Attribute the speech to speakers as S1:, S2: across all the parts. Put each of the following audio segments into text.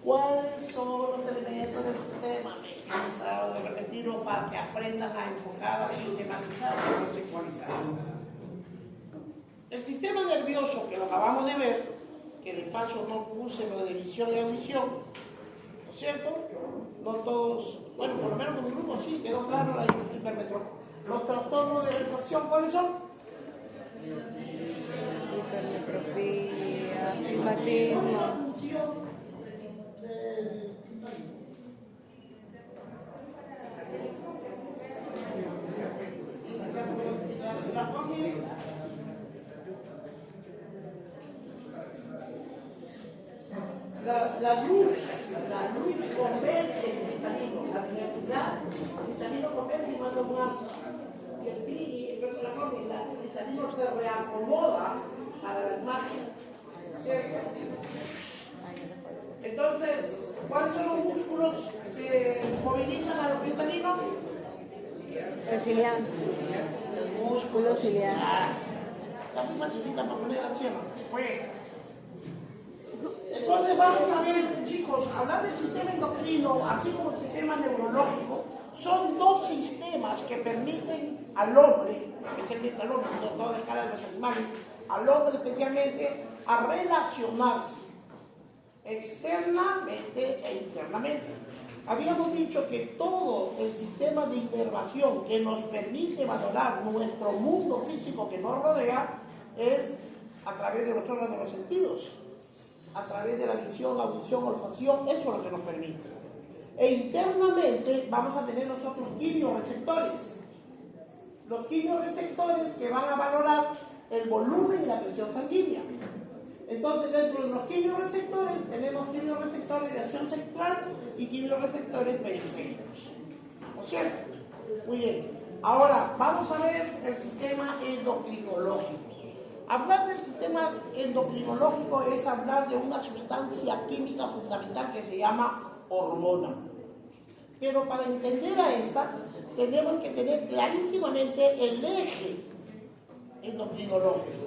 S1: ¿Cuáles son los elementos del sistema? Pensado de repetirlo para que aprendan a enfocar, a sistematizar y a conceptualizar. El sistema nervioso, que lo acabamos de ver, que de paso no puse lo de visión y audición, ¿no es cierto? No todos, bueno, por lo menos con mi grupo sí, quedó claro la hipermetropía. Los trastornos de refracción, ¿cuáles son?
S2: Hipermetropía, astigmatismo.
S1: La luz converge en cristalino, la diversidad cristalino converge y manda más. Y el cristalino se reacomoda a la imagen, ¿cierto? Entonces, ¿cuáles son los músculos que movilizan a los cristalinos?
S2: El ciliar.
S1: El músculo ciliar. Está muy facilita para poner al cielo. Entonces vamos a ver, chicos, hablar del sistema endocrino, así como el sistema neurológico, son dos sistemas que permiten al hombre, especialmente al hombre, no toda la escala de los animales, al hombre especialmente, a relacionarse externamente e internamente. Habíamos dicho que todo el sistema de inervación que nos permite valorar nuestro mundo físico que nos rodea es a través de los órganos de los sentidos, a través de la visión, audición, olfacción, eso es lo que nos permite. E internamente vamos a tener nosotros quimioreceptores. Los quimioreceptores que van a valorar el volumen y la presión sanguínea. Entonces, dentro de los quimioreceptores tenemos quimioreceptores de acción central y quimioreceptores periféricos. ¿No es cierto? Muy bien. Ahora, vamos a ver el sistema endocrinológico. Hablar del sistema endocrinológico es hablar de una sustancia química fundamental que se llama hormona. Pero para entender a esta, tenemos que tener clarísimamente el eje endocrinológico,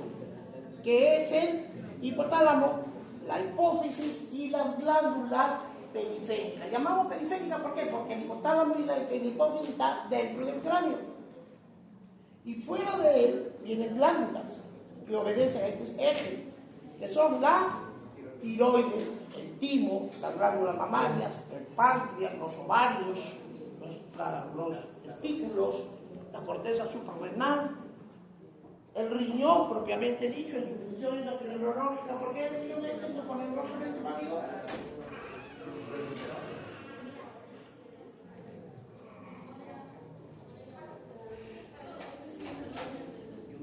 S1: que es el hipotálamo, la hipófisis y las glándulas periféricas. Llamamos periféricas, ¿por qué? Porque el hipotálamo y la hipófisis están dentro del cráneo. Y fuera de él vienen glándulas que obedecen a este eje, que son la tiroides, el timo, las glándulas mamarias, el páncreas, los ovarios, los testículos, la corteza suprarrenal, el riñón propiamente dicho en su función endocrinológica. ¿Por qué el riñón es endocrinológicamente válido?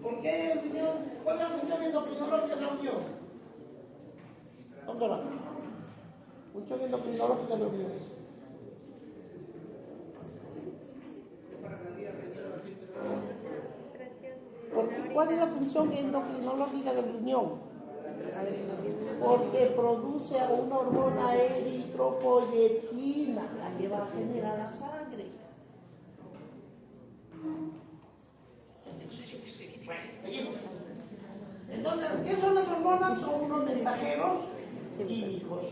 S1: ¿Por qué el riñón? ¿Cuál es la función endocrinológica de la riñón? ¿Dónde va? Función endocrinológica de la riñón. ¿Cuál es la función endocrinológica del riñón? Porque produce una hormona eritropoyetina, la que va a generar la sangre. Seguimos. Entonces, ¿qué son las hormonas? Son unos mensajeros químicos.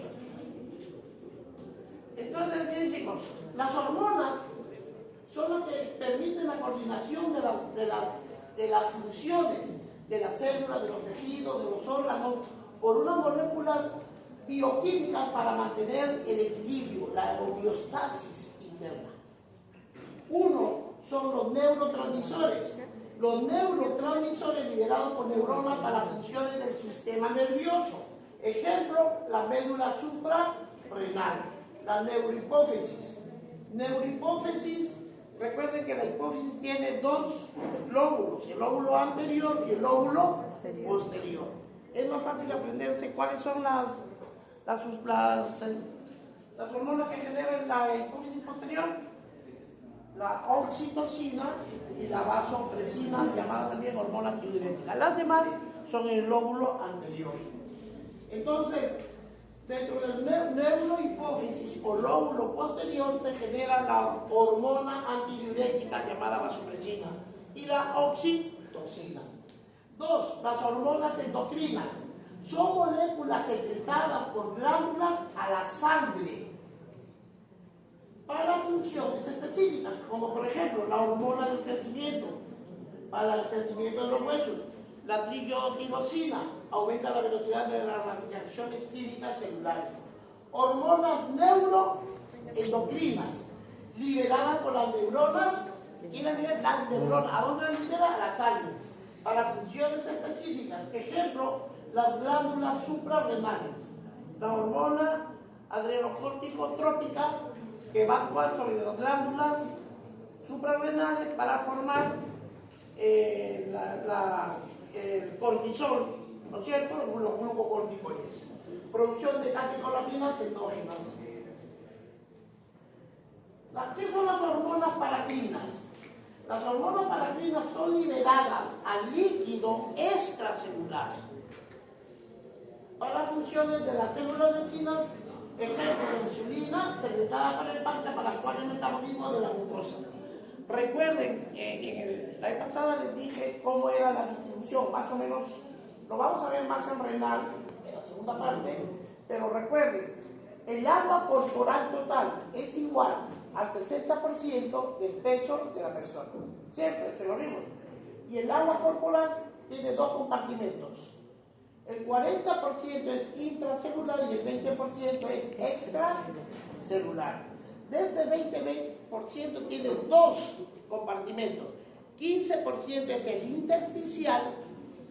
S1: Entonces, bien chicos, las hormonas son las que permiten la coordinación de las funciones de las células, de los tejidos, de los órganos, por unas moléculas bioquímicas para mantener el equilibrio, la homeostasis interna. Uno son los neurotransmisores. Los neurotransmisores liberados por neuronas para funciones del sistema nervioso. Ejemplo, la médula suprarrenal, la neurohipófisis. Neurohipófisis, recuerden que la hipófisis tiene dos lóbulos, el lóbulo anterior y el lóbulo posterior. Es más fácil aprenderse cuáles son las hormonas que generan la hipófisis posterior. La oxitocina y la vasopresina, llamada también hormona antidiurética. Las demás son el lóbulo anterior. Entonces, dentro del neurohipófisis o lóbulo posterior se genera la hormona antidiurética llamada vasopresina y la oxitocina. Dos, las hormonas endocrinas son moléculas secretadas por glándulas a la sangre sangre para funciones específicas, como por ejemplo la hormona del crecimiento, para el crecimiento de los huesos. La triotirosina aumenta la velocidad de las reacciones químicas celulares. Hormonas neuroendocrinas, liberadas por las neuronas. ¿Quién las libera? Las neuronas. ¿A dónde las libera? A la sangre. Para funciones específicas. Ejemplo, las glándulas suprarrenales. La hormona adrenocórtico-trópica que va a actuar sobre las glándulas suprarrenales para formar el cortisol, ¿no es cierto? Los glucocorticoides. Producción de catecolaminas endógenas. ¿Qué son las hormonas paracrinas? Las hormonas paracrinas son liberadas al líquido extracelular para funciones de las células vecinas, ejemplo de insulina secretada por el páncreas para actuar en el metabolismo de la glucosa. Recuerden, la vez pasada les dije cómo era la distribución, más o menos, lo vamos a ver más en renal, en la segunda parte, pero recuerden, el agua corporal total es igual al 60% del peso de la persona. Siempre, se lo vimos. Y el agua corporal tiene dos compartimentos. El 40% es intracelular y el 20% es extracelular. De este 20% tiene dos compartimentos. 15% es el intersticial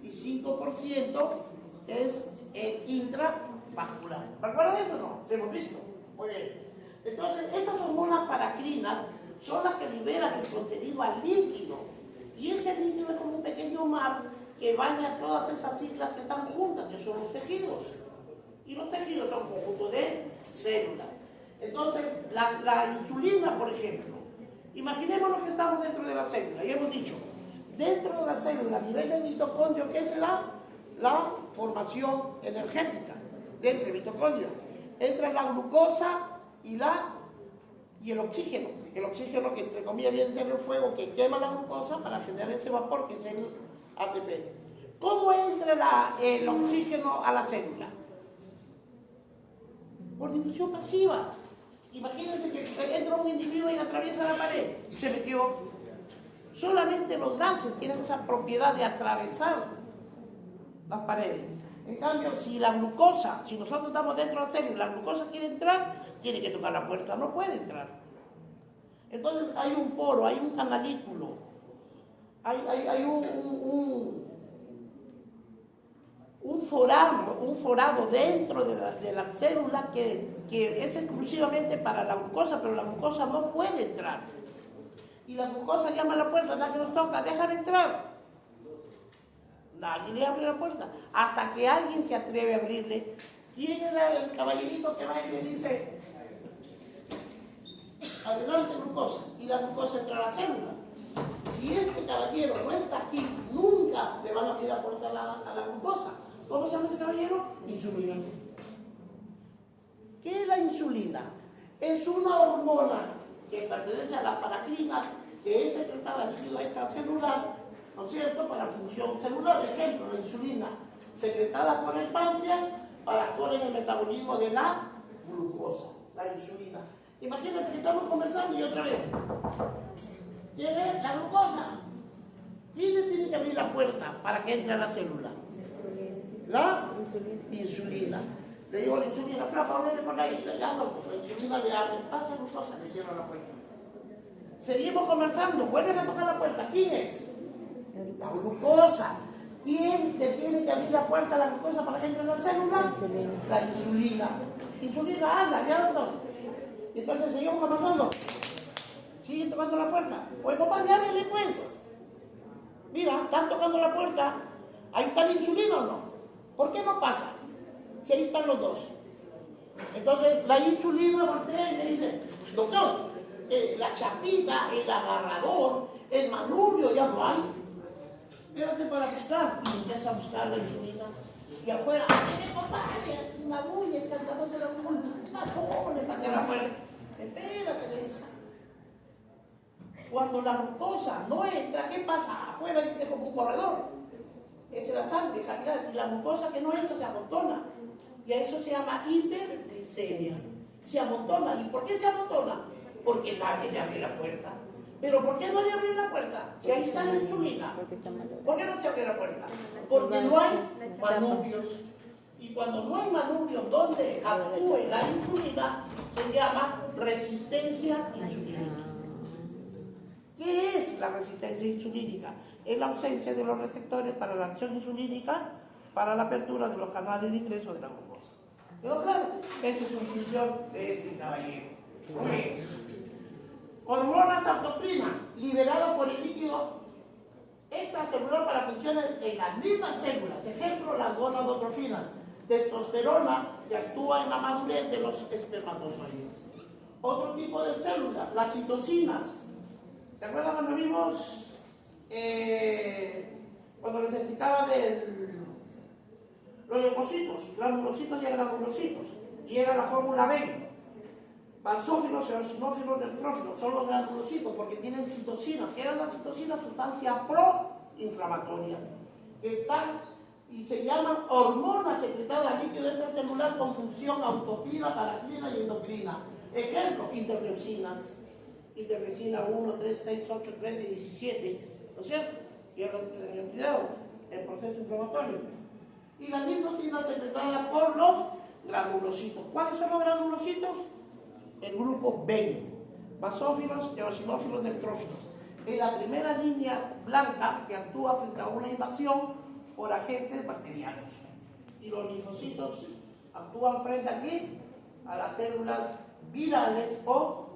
S1: y 5% es el intravascular. ¿Recuerdan eso o no? ¿Lo hemos visto? Muy bien. Entonces, estas hormonas paracrinas son las que liberan el contenido al líquido. Y ese líquido es como un pequeño mar que baña todas esas células que están juntas, que son los tejidos. Y los tejidos son conjuntos de células. Entonces, la insulina, por ejemplo, imaginémonos que estamos dentro de la célula, y hemos dicho, dentro de la célula, a nivel del mitocondrio, ¿qué se da? La formación energética dentro del mitocondrio. Entra la glucosa y el oxígeno. El oxígeno que entre comillas viene a ser el fuego que quema la glucosa para generar ese vapor que es el ATP. ¿Cómo entra el oxígeno a la célula? Por difusión pasiva. Imagínense que entra un individuo y atraviesa la pared, se metió. Solamente los gases tienen esa propiedad de atravesar las paredes. En cambio, si la glucosa, si nosotros estamos dentro de la célula, la glucosa quiere entrar, tiene que tocar la puerta, no puede entrar. Entonces hay un poro, hay un canalículo, hay un forado dentro de la célula que es exclusivamente para la glucosa, pero la glucosa no puede entrar. Y la glucosa llama a la puerta, la que nos toca, déjame entrar. Nadie le abre la puerta, hasta que alguien se atreve a abrirle. ¿Quién era el caballerito que va y le dice, adelante glucosa? Y la glucosa entra a la célula. Si este caballero no está aquí, nunca le van a abrir la puerta a la glucosa. ¿Cómo se llama ese caballero? Insulina. ¿Qué es la insulina? Es una hormona que pertenece a la paracrina, que es secretada al líquido extracelular, ¿no es cierto?, para función celular. Ejemplo, la insulina, secretada por el páncreas para actuar en el metabolismo de la glucosa, la insulina. Imagínate que estamos conversando y otra vez llegue la glucosa. ¿Quién le tiene que abrir la puerta para que entre a la célula? La insulina. Le digo a la insulina, flaca, viene por ahí, le llamo, la insulina le abre, pasa glucosa, le cierra la puerta. Seguimos conversando, vuelven a tocar la puerta. ¿Quién es? La glucosa. ¿Quién te tiene que abrir la puerta a la glucosa para que entre en la célula? La insulina. Insulina, anda, ya doctor. Y entonces seguimos conversando. Siguen tocando la puerta. Oye, compadre, ábrele pues. Mira, están tocando la puerta. ¿Ahí está la insulina o no? ¿Por qué no pasa? Si ahí están los dos. Entonces la insulina voltea y me dice, doctor, la chapita, el agarrador, el manubrio ya no hay. Espérate para buscar. Y empieza a buscar la insulina. Y afuera, ¡ay, compadre! Es una bulla, cantándose la bulla. ¡Majones para que la puerta! Espérate, le dice. Cuando la glucosa no entra, ¿qué pasa? Afuera es como un corredor. Es la sangre capilar. Y la glucosa que no entra se amontona. Y a eso se llama hiperglicemia. se amontona. ¿Y por qué se amontona? Porque nadie le abre la puerta. ¿Pero por qué no le abren la puerta? Si ahí está la insulina. ¿Por qué no se abre la puerta? Porque no hay manubrios. Y cuando no hay manubrios donde actúe la insulina, se llama resistencia insulínica. ¿Qué es la resistencia insulínica? Es la ausencia de los receptores para la acción insulínica para la apertura de los canales de ingreso de la glucosa. ¿Quedó claro? Esa es una función de este caballero. Hormonas autocrina, liberada por el líquido extracelular para funciones en las mismas células. Ejemplo, las gonadotrofinas. Testosterona, que actúa en la madurez de los espermatozoides. Otro tipo de células, las citocinas. ¿Se acuerdan cuando vimos, cuando les explicaba de los leucocitos, granulocitos y granulocitos? Y era la fórmula B. Basófilos, eosinófilos, neutrófilos, son los granulocitos porque tienen citocinas. ¿Qué eran las citocinas? Sustancias proinflamatorias que están y se llaman hormonas secretadas al líquido extracelular con función autocrina, paracrina y endocrina. Ejemplo, interleucinas. Interleucina 1, 3, 6, 8, 13 y 17, ¿no es cierto? Y el proceso inflamatorio. Y la linfocina secretada por los granulocitos. ¿Cuáles son los granulocitos? El grupo B, basófilos, eosinófilos, neutrófilos. Es la primera línea blanca que actúa frente a una invasión por agentes bacterianos. Y los linfocitos actúan frente aquí a las células virales o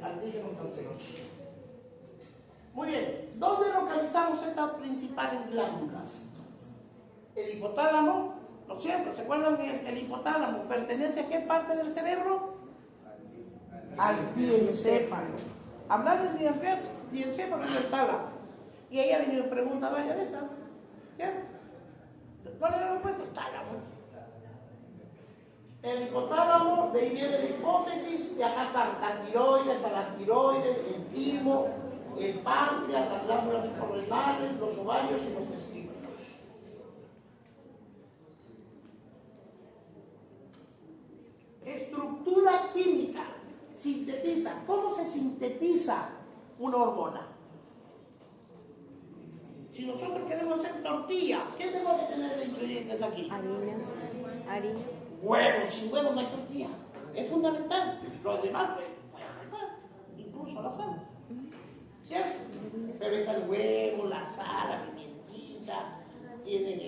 S1: antígenos cancerosos. Muy bien, ¿dónde localizamos estas principales glándulas? El hipotálamo, ¿no es cierto? ¿Se acuerdan que el hipotálamo pertenece a qué parte del cerebro? Al diencéfalo. Hablar del diencéfalo es el tálamo. Y ella viene y me pregunta varias de esas, ¿cierto? ¿Cuál era el puesto? Tálamo. El hipotálamo, de ahí viene la hipófisis, y acá están la tiroides, paratiroides, el timo, el páncreas, las glándulas suprarrenales, los ovarios y los testículos. Estructura química. Sintetiza. ¿Cómo se sintetiza una hormona? Si nosotros queremos hacer tortilla, ¿qué tengo que tener de ingredientes aquí?
S2: Harina.
S1: Huevos, sin huevos no hay tortilla. Es fundamental. Los demás pueden faltar, incluso la sal. ¿Cierto? Pero está el huevo, la sal, la pimientita, tienen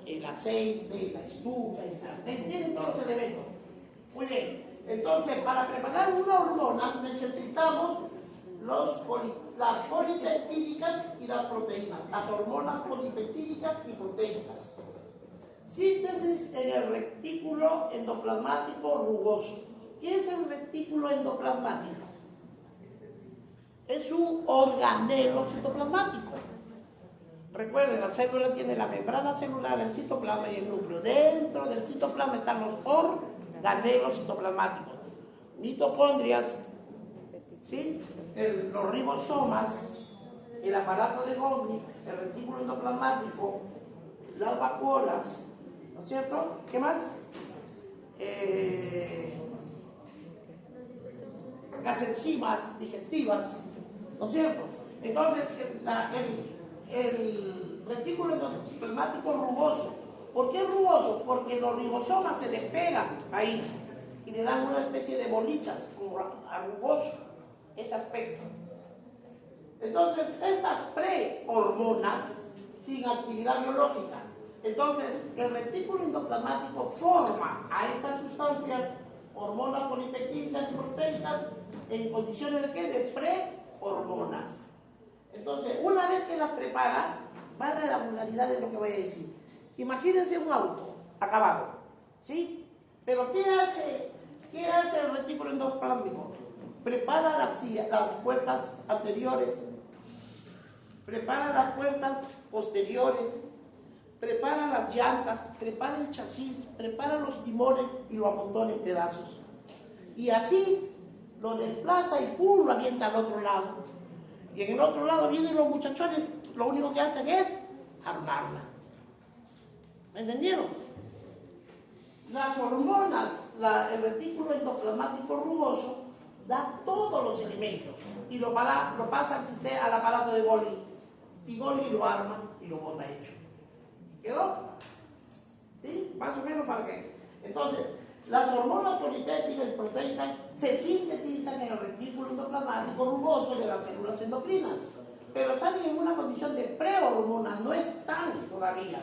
S1: el aceite, la estufa, el sartén, tienen todos los elementos. Muy bien. Entonces, para preparar una hormona necesitamos las polipeptídicas y las proteínas. Las hormonas polipeptídicas y proteicas. Síntesis en el retículo endoplasmático rugoso. ¿Qué es el retículo endoplasmático? Es un organelo citoplasmático. Recuerden, la célula tiene la membrana celular, el citoplasma y el núcleo. Dentro del citoplasma están los organelos citoplasmáticos. Mitocondrias, ¿sí? Los ribosomas, el aparato de Golgi, el retículo endoplasmático, las vacuolas, ¿no es cierto? ¿Qué más? Las enzimas digestivas, ¿no es cierto? Entonces, el retículo endoplasmático rugoso. ¿Por qué rugoso? Porque los ribosomas se les pegan ahí y le dan una especie de bolitas, como a rugoso, ese aspecto. Entonces, estas prehormonas sin actividad biológica. Entonces, el retículo endoplasmático forma a estas sustancias, hormonas polipeptídicas y proteicas, en condiciones de ¿qué? De prehormonas. Entonces, una vez que las prepara, van a la vulgaridad de lo que voy a decir. Imagínense un auto acabado, ¿sí? Pero ¿qué hace el retículo endoplasmático? Prepara las puertas anteriores, prepara las puertas posteriores, prepara las llantas, prepara el chasis, prepara los timones y lo amontona en pedazos. Y así lo desplaza y ¡pum! Lo avienta al otro lado. Y en el otro lado vienen los muchachones, lo único que hacen es armarla. ¿Me entendieron? Las hormonas, el retículo endoplasmático rugoso, da todos los elementos y lo pasa al aparato de Golgi. Y Golgi lo arma y lo bota hecho. ¿Quedó? ¿Sí? Más o menos para qué. Entonces, las hormonas polipépticas y proteicas se sintetizan en el retículo endoplasmático rugoso de las células endocrinas, pero salen en una condición de prehormonas, no están todavía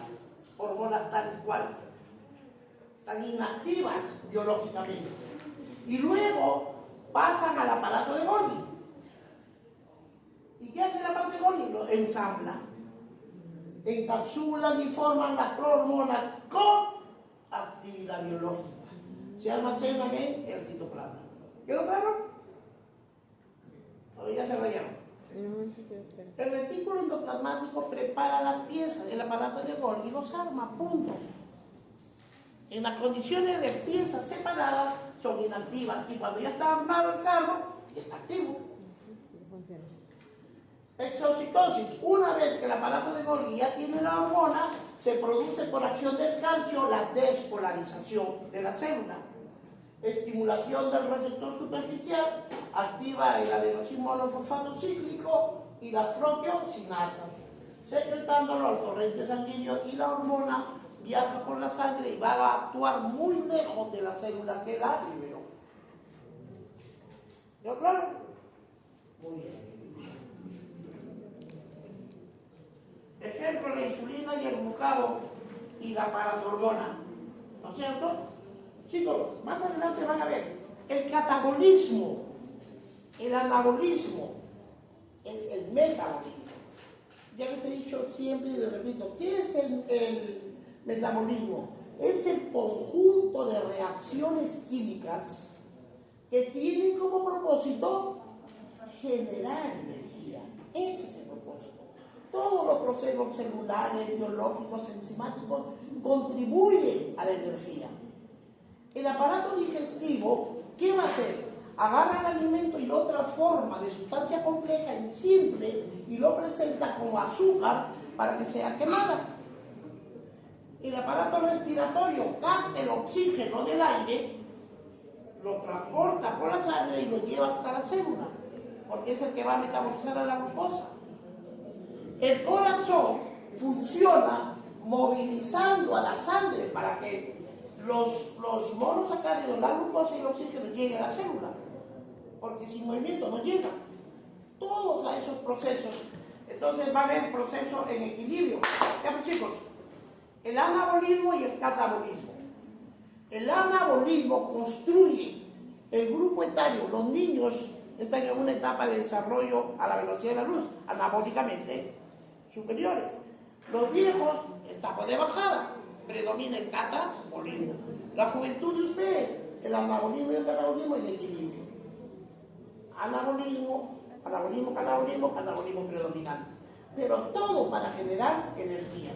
S1: hormonas tales cual, tan inactivas biológicamente. Y luego pasan al aparato de Golgi. ¿Y qué hace el aparato de Golgi? Lo ensambla, encapsulan y forman las prohormonas con actividad biológica. Se almacenan en el citoplasma. ¿Quedó claro? ¿O ya se rayaron? El retículo endoplasmático prepara las piezas, el aparato de Golgi los arma, punto. En las condiciones de piezas separadas son inactivas y cuando ya está armado el carro, está activo. Exocitosis. Una vez que el aparato de Golgi ya tiene la hormona, se produce por acción del calcio la despolarización de la célula. Estimulación del receptor superficial activa el adenosín monofosfato cíclico y las propiosinasas, secretándolo al torrente sanguíneo, y la hormona viaja por la sangre y va a actuar muy lejos de la célula que la liberó. ¿Ya claro? Muy bien. Ejemplo, la insulina y el glucagón y la paratormona. ¿No es cierto? Chicos, más adelante van a ver el catabolismo, el anabolismo, es el metabolismo. Ya les he dicho siempre y les repito, ¿qué es el metabolismo? Es el conjunto de reacciones químicas que tienen como propósito generar energía. Ese es el propósito. Todos los procesos celulares, biológicos, enzimáticos contribuyen a la energía. El aparato digestivo, ¿qué va a hacer? Agarra el alimento y lo transforma de sustancia compleja en simple y lo presenta como azúcar para que sea quemada. El aparato respiratorio capta el oxígeno del aire, lo transporta por la sangre y lo lleva hasta la célula, porque es el que va a metabolizar a la glucosa. El corazón funciona movilizando a la sangre para que los monosacáridos, la glucosa y el oxígeno lleguen a la célula, porque sin movimiento no llegan. Todos a esos procesos. Entonces va a haber procesos en equilibrio. Ya pues chicos, el anabolismo y el catabolismo. El anabolismo construye el grupo etario. Los niños están en una etapa de desarrollo a la velocidad de la luz, anabólicamente superiores. Los viejos, etapa de bajada, predomina el catabolismo. La juventud de ustedes, el anabolismo y el catabolismo en equilibrio. Anabolismo, catabolismo predominante. Pero todo para generar energía.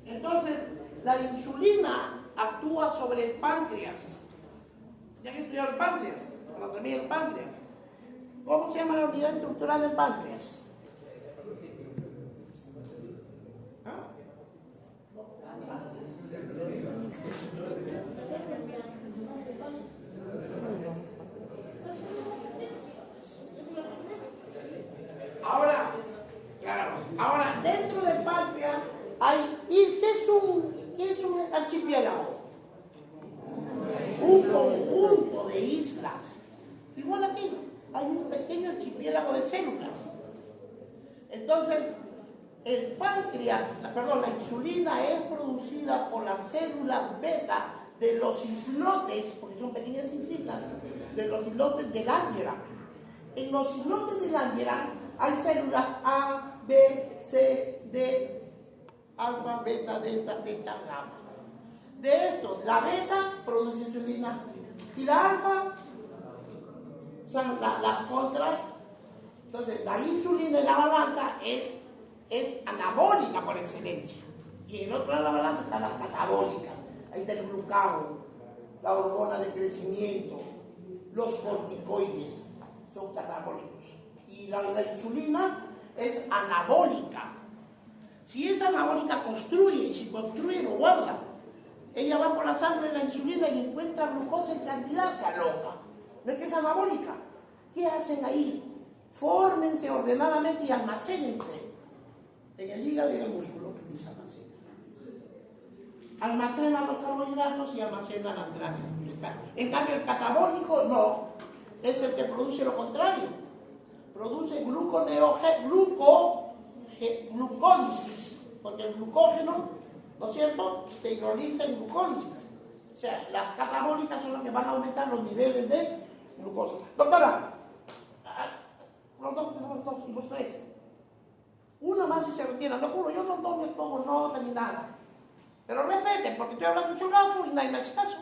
S1: Entonces, la insulina actúa sobre el páncreas. ¿Ya que estudiado el páncreas? Anatomía del páncreas. ¿Cómo se llama la unidad estructural del páncreas? Ahora, dentro del páncreas hay, ¿y qué es un archipiélago? Un conjunto de islas. Igual aquí, hay un pequeño archipiélago de células. Entonces, el páncreas, la insulina es producida por las células beta de los islotes, porque son pequeñas islitas, de los islotes de Langerhans. En los islotes de Langerhans hay células A, B, C, D, alfa, beta, delta, teta, gamma. De esto, la beta produce insulina y la alfa son las contra. Entonces, la insulina en la balanza es anabólica por excelencia. Y en el otro lado de la balanza están las catabólicas. Ahí está el glucagón, la hormona de crecimiento, los corticoides, son catabólicos. Y la insulina es anabólica. Si es anabólica, construye, y si construye, lo guarda. ella va por la sangre, la insulina y encuentra glucosa en cantidad, se aloca. ¿No es que es anabólica? ¿Qué hacen ahí? Fórmense ordenadamente y almacénense en el hígado y en el músculo y se almacenan. Almacenan los carbohidratos y almacenan las grasas. En cambio, el catabólico no, es el que produce lo contrario. Produce glucólisis, porque el glucógeno, ¿no es cierto?, se hidroliza en glucólisis. O sea, las catabólicas son las que van a aumentar los niveles de glucosa. Doctora, los dos y los tres. Una más y se retiran, lo juro, yo no les pongo nota ni nada. Pero respeten, porque estoy hablando mucho gafo y nadie me hace caso.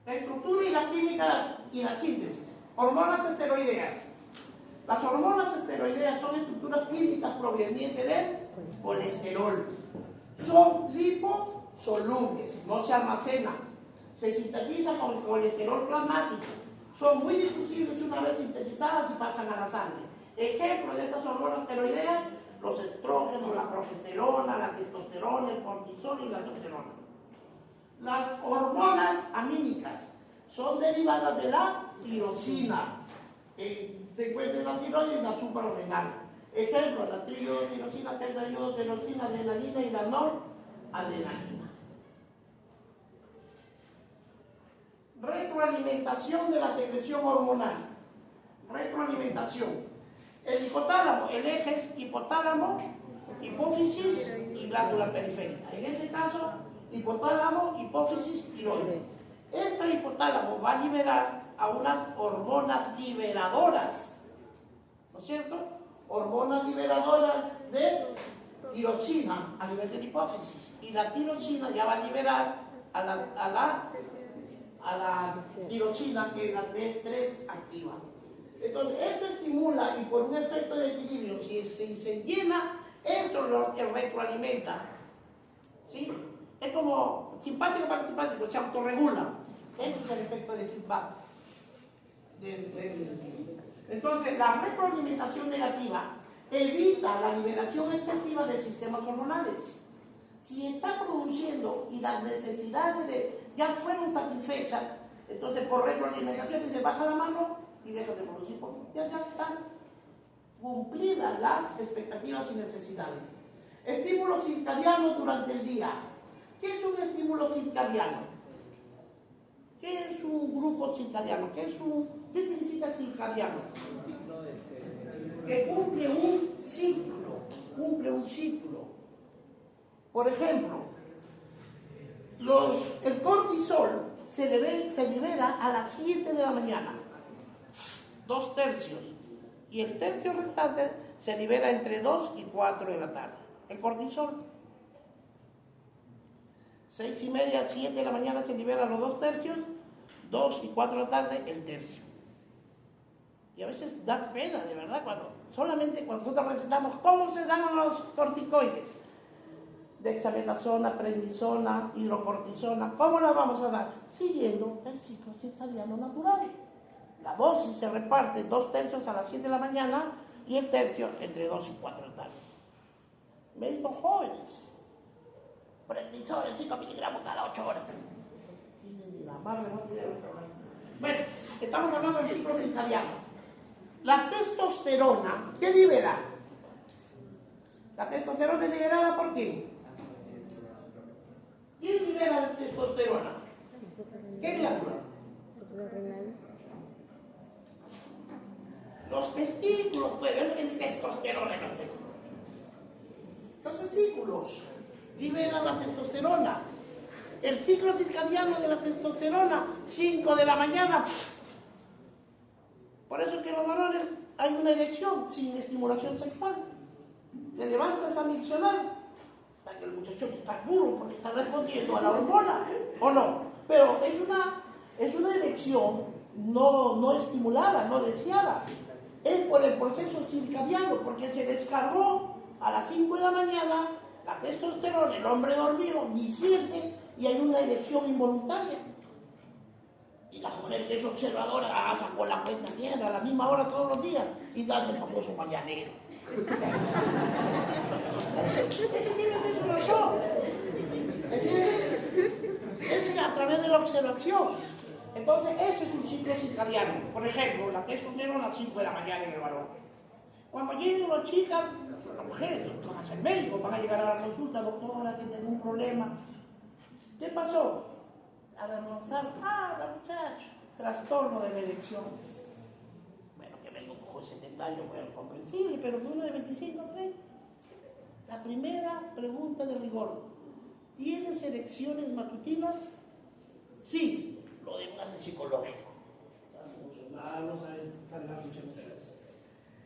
S1: La estructura y la química y la síntesis. Hormonas esteroideas. Las hormonas esteroideas son estructuras químicas provenientes del colesterol. Son liposolubles, no se almacenan. Se sintetizan con el colesterol plasmático. Son muy difusibles una vez sintetizadas y pasan a la sangre. Ejemplos de estas hormonas esteroideas: los estrógenos, la progesterona, la testosterona, el cortisol y la testosterona. Las hormonas amínicas son derivadas de la tirosina. Se encuentra en la tiroides y la suprarrenal. Ejemplo: la triiodotirosina, tetraiodotirosina, adrenalina y la noradrenalina. Retroalimentación de la secreción hormonal. Retroalimentación. El hipotálamo, el eje es hipotálamo, hipófisis y glándula periférica. En este caso, hipotálamo, hipófisis, tiroides. Este hipotálamo va a liberar a unas hormonas liberadoras, ¿no es cierto? Hormonas liberadoras de tirosina a nivel de la hipófisis. Y la tirosina ya va a liberar a la tirosina, que es la T3 activa. Entonces, esto estimula y por un efecto de equilibrio, si se llena, esto lo retroalimenta. ¿Sí? Es como simpático para simpático, se autorregula. Ese es el efecto de feedback. Entonces, la retroalimentación negativa evita la liberación excesiva de sistemas hormonales. Si está produciendo y las necesidades ya fueron satisfechas, entonces por retroalimentación se baja la mano y deja de producir. Ya están cumplidas las expectativas y necesidades. Estímulos circadianos durante el día. ¿Qué es un estímulo circadiano? ¿Qué es un grupo circadiano? ¿Qué significa circadiano? Que cumple un ciclo. Por ejemplo, el cortisol se libera a las 7 de la mañana, 2/3, y el tercio restante se libera entre 2 y 4 de la tarde. El cortisol, 6:30, 7 de la mañana se liberan los 2/3, 2 y 4 de la tarde el tercio. Y a veces da pena, de verdad, solamente cuando nosotros recetamos cómo se dan los corticoides. Dexametasona, prednisona, hidrocortisona, ¿cómo la vamos a dar? Siguiendo el ciclo circadiano natural. La dosis se reparte 2/3 a las 7 de la mañana y el tercio entre 2 y 4 de la tarde. Médicos jóvenes, prednisona, 5 miligramos cada 8 horas. Bueno, estamos hablando del ciclo circadiano. La testosterona, ¿qué libera? La testosterona es liberada por quién? ¿Quién libera la testosterona? ¿Qué glándula? Los testículos, pues, el testosterona en los testículos. Los testículos liberan la testosterona. El ciclo circadiano de la testosterona, 5 de la mañana. Por eso es que en los varones hay una erección sin estimulación sexual. Te levantas a miccionar hasta que el muchacho está puro porque está respondiendo a la hormona, ¿o no? Pero es una erección no estimulada, no deseada. Es por el proceso circadiano, porque se descargó a las 5 de la mañana la testosterona, el hombre dormido ni siente y hay una erección involuntaria. Y la mujer que es observadora sacó la cuenta, mierda, a la misma hora todos los días. y das el famoso mañanero. Efectivamente es una razón. ¿Entiendes? Es a través de la observación. Entonces, ese es un ciclo circadiano. Por ejemplo, la testosterona a las 5 de la mañana en el varón. Cuando lleguen las chicas, las mujeres, van a ser médicos, van a llegar a la consulta, doctora, que tengo un problema. ¿Qué pasó? Al avanzar, la muchacha, trastorno de la erección. Bueno, que vengo con 70 años, bueno, comprensible, pero uno de 25 a 30. La primera pregunta de rigor: ¿tienes erecciones matutinas? Sí, lo demás es psicológico. Estás emocional, no sabes cargar tus emociones.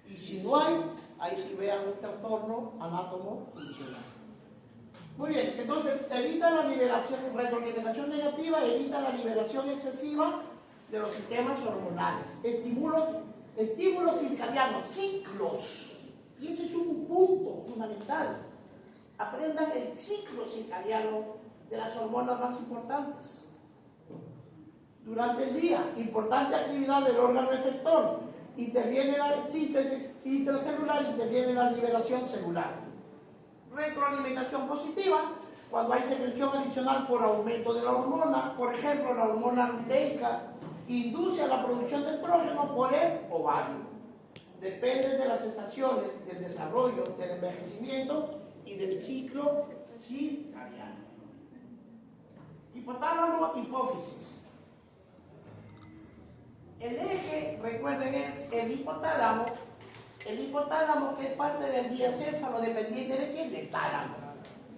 S1: Y si no hay, ahí sí vean un trastorno anátomo funcional. Muy bien, entonces evita la liberación, retroalimentación negativa, evita la liberación excesiva de los sistemas hormonales. Estímulos circadianos, ciclos. Y ese es un punto fundamental. Aprendan el ciclo circadiano de las hormonas más importantes. Durante el día, importante actividad del órgano efector. Interviene la síntesis intracelular, interviene la liberación celular. Retroalimentación positiva, cuando hay secreción adicional por aumento de la hormona, por ejemplo, la hormona luteica induce a la producción de estrógeno por el ovario. Depende de las estaciones del desarrollo, del envejecimiento y del ciclo circadiano. Hipotálamo, hipófisis. El eje, recuerden, es el hipotálamo que es parte del diencéfalo, dependiente de quién, del tálamo.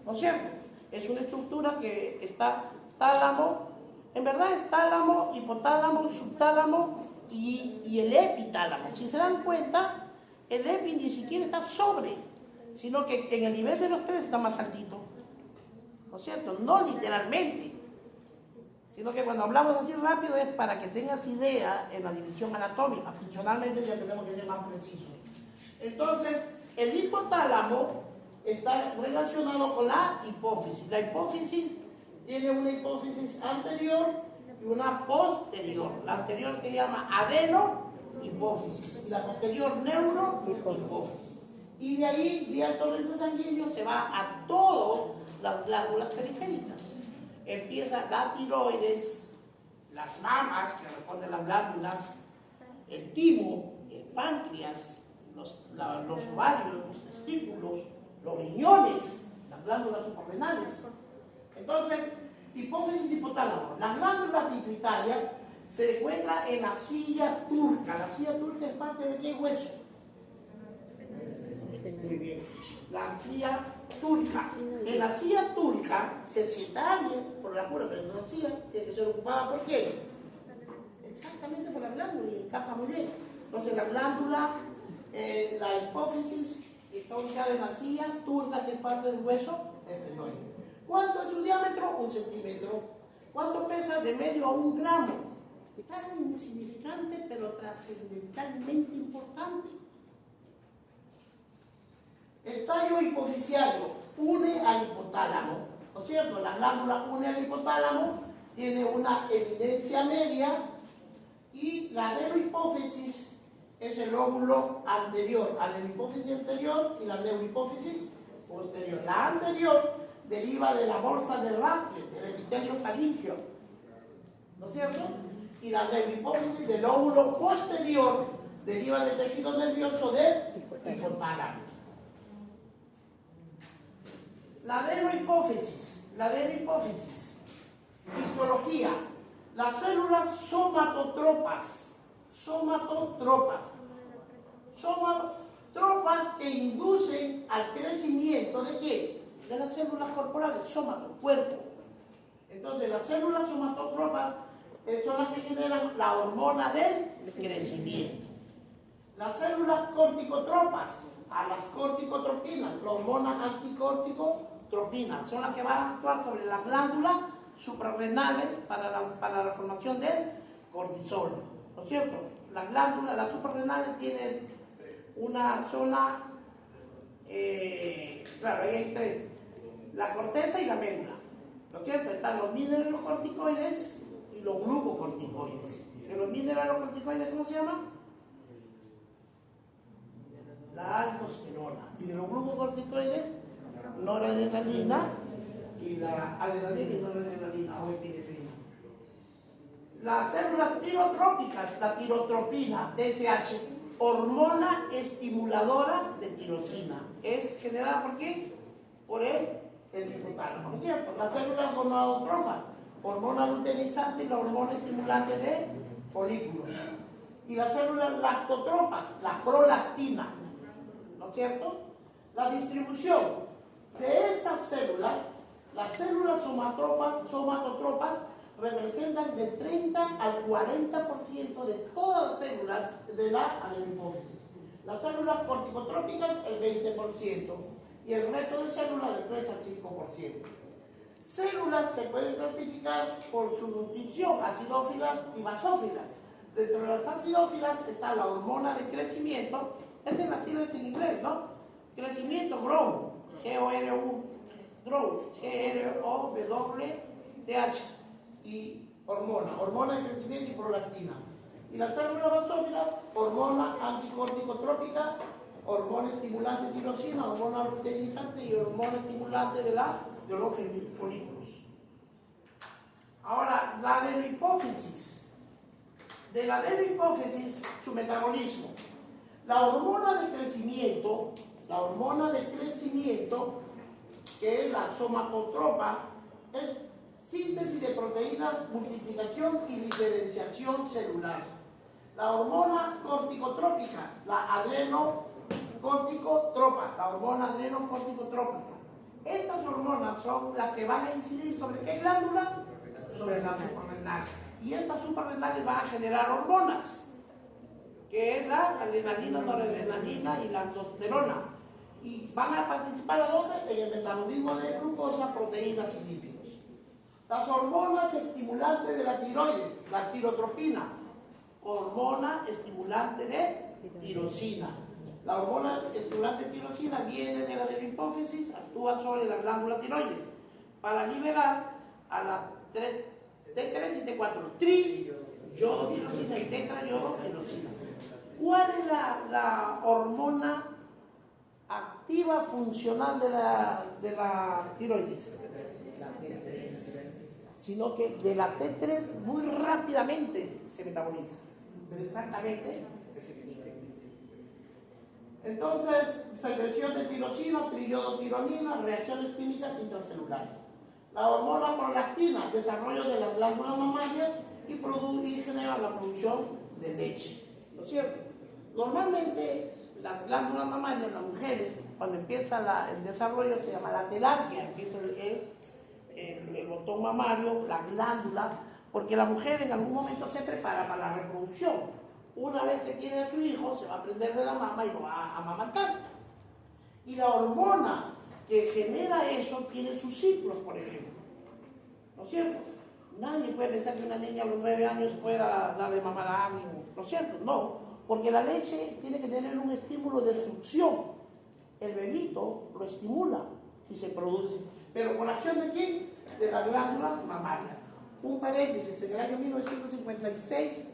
S1: ¿No es cierto? Es una estructura que está tálamo, en verdad es tálamo, hipotálamo, subtálamo y el epitálamo. Si se dan cuenta, el epi ni siquiera está sobre, sino que en el nivel de los tres está más altito. ¿No es cierto? No literalmente, sino que cuando hablamos así rápido es para que tengas idea en la división anatómica. Funcionalmente ya tenemos que ser más precisos. Entonces, el hipotálamo está relacionado con la hipófisis. La hipófisis tiene una hipófisis anterior y una posterior. La anterior se llama adeno-hipófisis y la posterior neuro-hipófisis. Y de ahí, vía el torrente sanguíneo, se va a todas las glándulas periféricas. Empieza la tiroides, las mamas, que responden las glándulas, el timo, el páncreas, los ovarios, los testículos, los riñones, las glándulas suprarrenales. Entonces, hipófisis, hipotálamo. La glándula pituitaria se encuentra en la silla turca. La silla turca es parte de qué hueso. Muy bien. La silla turca. En la silla turca se sienta alguien por la pura silla, tiene que ser ocupada por qué. Exactamente por la glándula, y encaja muy bien. Entonces la glándula, la hipófisis, está ubicada en la silla turca, que es parte del hueso efenoide. ¿Cuánto es su diámetro? 1 centímetro. ¿Cuánto pesa? De medio a 1 gramo. Tan insignificante, pero trascendentalmente importante. El tallo hipofisiario une al hipotálamo, ¿no es cierto? La glándula une al hipotálamo, tiene una eminencia media, y la adenohipófisis es el lóbulo anterior a la hipófisis anterior y la neurohipófisis posterior. La anterior deriva de la bolsa del Rathke, del epitelio faríngeo, ¿no es cierto? Y la neurohipófisis del lóbulo posterior deriva del tejido nervioso del hipotálamo. La adenohipófisis, histología, las células somatotropas que inducen al crecimiento ¿de qué? De las células corporales, somato, cuerpo. Entonces las células somatotropas son las que generan la hormona del crecimiento. Las células corticotropas, a las corticotropinas, la hormona anticorticotropina, son las que van a actuar sobre las glándulas suprarrenales para la formación del cortisol, ¿no es cierto? Las glándulas, las suprarrenales tienen una zona, claro, ahí hay tres, la corteza y la médula, ¿no es cierto? Están los mineralocorticoides y los glucocorticoides. los glucocorticoides. De los mineralocorticoides, ¿cómo se llama? la aldosterona. Y de los glucocorticoides, noradrenalina y la adrenalina y noradrenalina o epinefrina. Las células tirotrópicas, la tirotropina, TSH, hormona estimuladora de tirosina. ¿Es generada por qué? Por el hipotálamo, ¿no es cierto? Las células gonadotrófas, hormona luteinizante y la hormona estimulante de folículos. Y las células lactotropas, la prolactina, ¿no es cierto? La distribución de estas células, las células somatotropas, representan del 30 al 40% de todas las células de la adenohipófisis. Las células corticotrópicas, el 20%, y el resto de células de 3 al 5%. Células se pueden clasificar por su nutrición, acidófilas y basófilas. Dentro de las acidófilas está la hormona de crecimiento, esa es la siglas en inglés, ¿no? Crecimiento, grow, G-O-R-U, grow, G-R-O-W-T-H, y hormona de crecimiento y prolactina. Y la célula basófila, hormona anticorticotrópica, hormona estimulante de tirosina, hormona luteinizante y hormona estimulante de los folículos. Ahora, la adenohipófisis. De la adenohipófisis, su metabolismo. La hormona de crecimiento, que es la somatotropa, es síntesis de proteínas, multiplicación y diferenciación celular. La hormona corticotrópica, la adrenocorticotropa, la hormona adrenocorticotrópica. Estas hormonas son las que van a incidir sobre qué glándula, sobre la suprarrenal. Y estas suprarrenales van a generar hormonas, que es la adrenalina, noradrenalina y la aldosterona. Y van a participar ¿a dónde? En el metabolismo de glucosa, proteínas y lípidos. Las hormonas estimulantes de la tiroides, la tirotropina, hormona estimulante de tirosina. La hormona estimulante de tirosina viene de la adenohipófisis, actúa sobre la glándula tiroides para liberar a la T3 y T4, triyodotirosina y tetrayodotirosina. ¿Cuál es la hormona activa funcional de la tiroides? La T3. Sino que de la T3 muy rápidamente se metaboliza. Pero exactamente. Entonces, secreción de tirosina, triyodotironina, reacciones químicas intracelulares. La hormona prolactina, desarrollo de las glándulas mamarias y genera la producción de leche. ¿No es cierto? Normalmente, las glándulas mamarias, las mujeres, cuando empieza el desarrollo, se llama la telarquia, empieza el botón mamario, la glándula, porque la mujer en algún momento se prepara para la reproducción. Una vez que tiene a su hijo, se va a prender de la mama y lo va a amamantar. Y la hormona que genera eso tiene sus ciclos, por ejemplo. ¿No es cierto? Nadie puede pensar que una niña a los 9 años pueda darle mamar a alguien, ¿no es cierto? No, porque la leche tiene que tener un estímulo de succión. El bebito lo estimula y se produce. ¿Pero con acción de quién? De la glándula mamaria. Un paréntesis, en el año 1956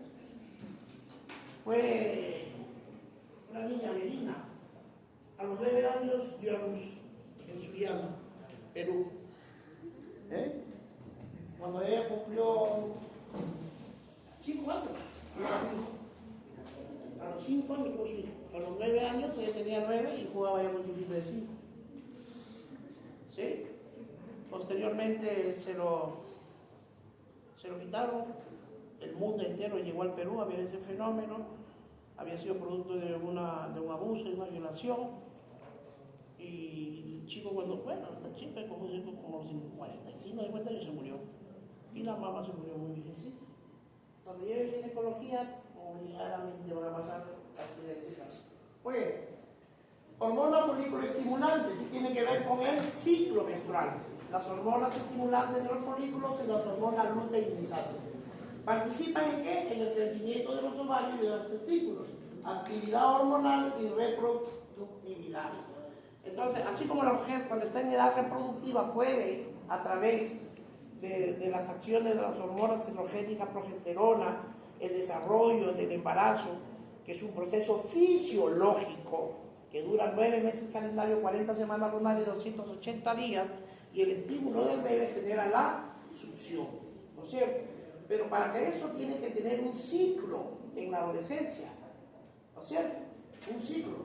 S1: fue una niña Medina. A los 9 años dio a luz en Sullana, Perú. Cuando ella cumplió 5 años, a los 5 años tuvo su hijo. A los 9 años ella tenía 9 y jugaba ya con su hijito de 5. ¿Sí? Posteriormente se lo quitaron. El mundo entero llegó al Perú a ver ese fenómeno. Había sido producto de un abuso, de una violación. Y el chico cuando fue, esta chica como 45, 50 años se murió. Y la mamá se murió muy bien. Cuando llegue ginecología, obligadamente van a pasar a estudiar ese caso. Pues, hormona folículo estimulante, sí tiene que ver con el ciclo menstrual. Las hormonas estimulantes de los folículos y las hormonas luteinizantes. ¿Participan en qué? En el crecimiento de los ovarios y de los testículos. Actividad hormonal y reproductividad. Entonces, así como la mujer cuando está en edad reproductiva puede, a través de las acciones de las hormonas estrogénicas, progesterona, el desarrollo del embarazo, que es un proceso fisiológico que que dura 9 meses calendario, 40 semanas lunares, 280 días, y el estímulo del bebé genera la succión, ¿no es cierto? Pero para que eso tiene que tener un ciclo en la adolescencia, ¿no es cierto? Un ciclo.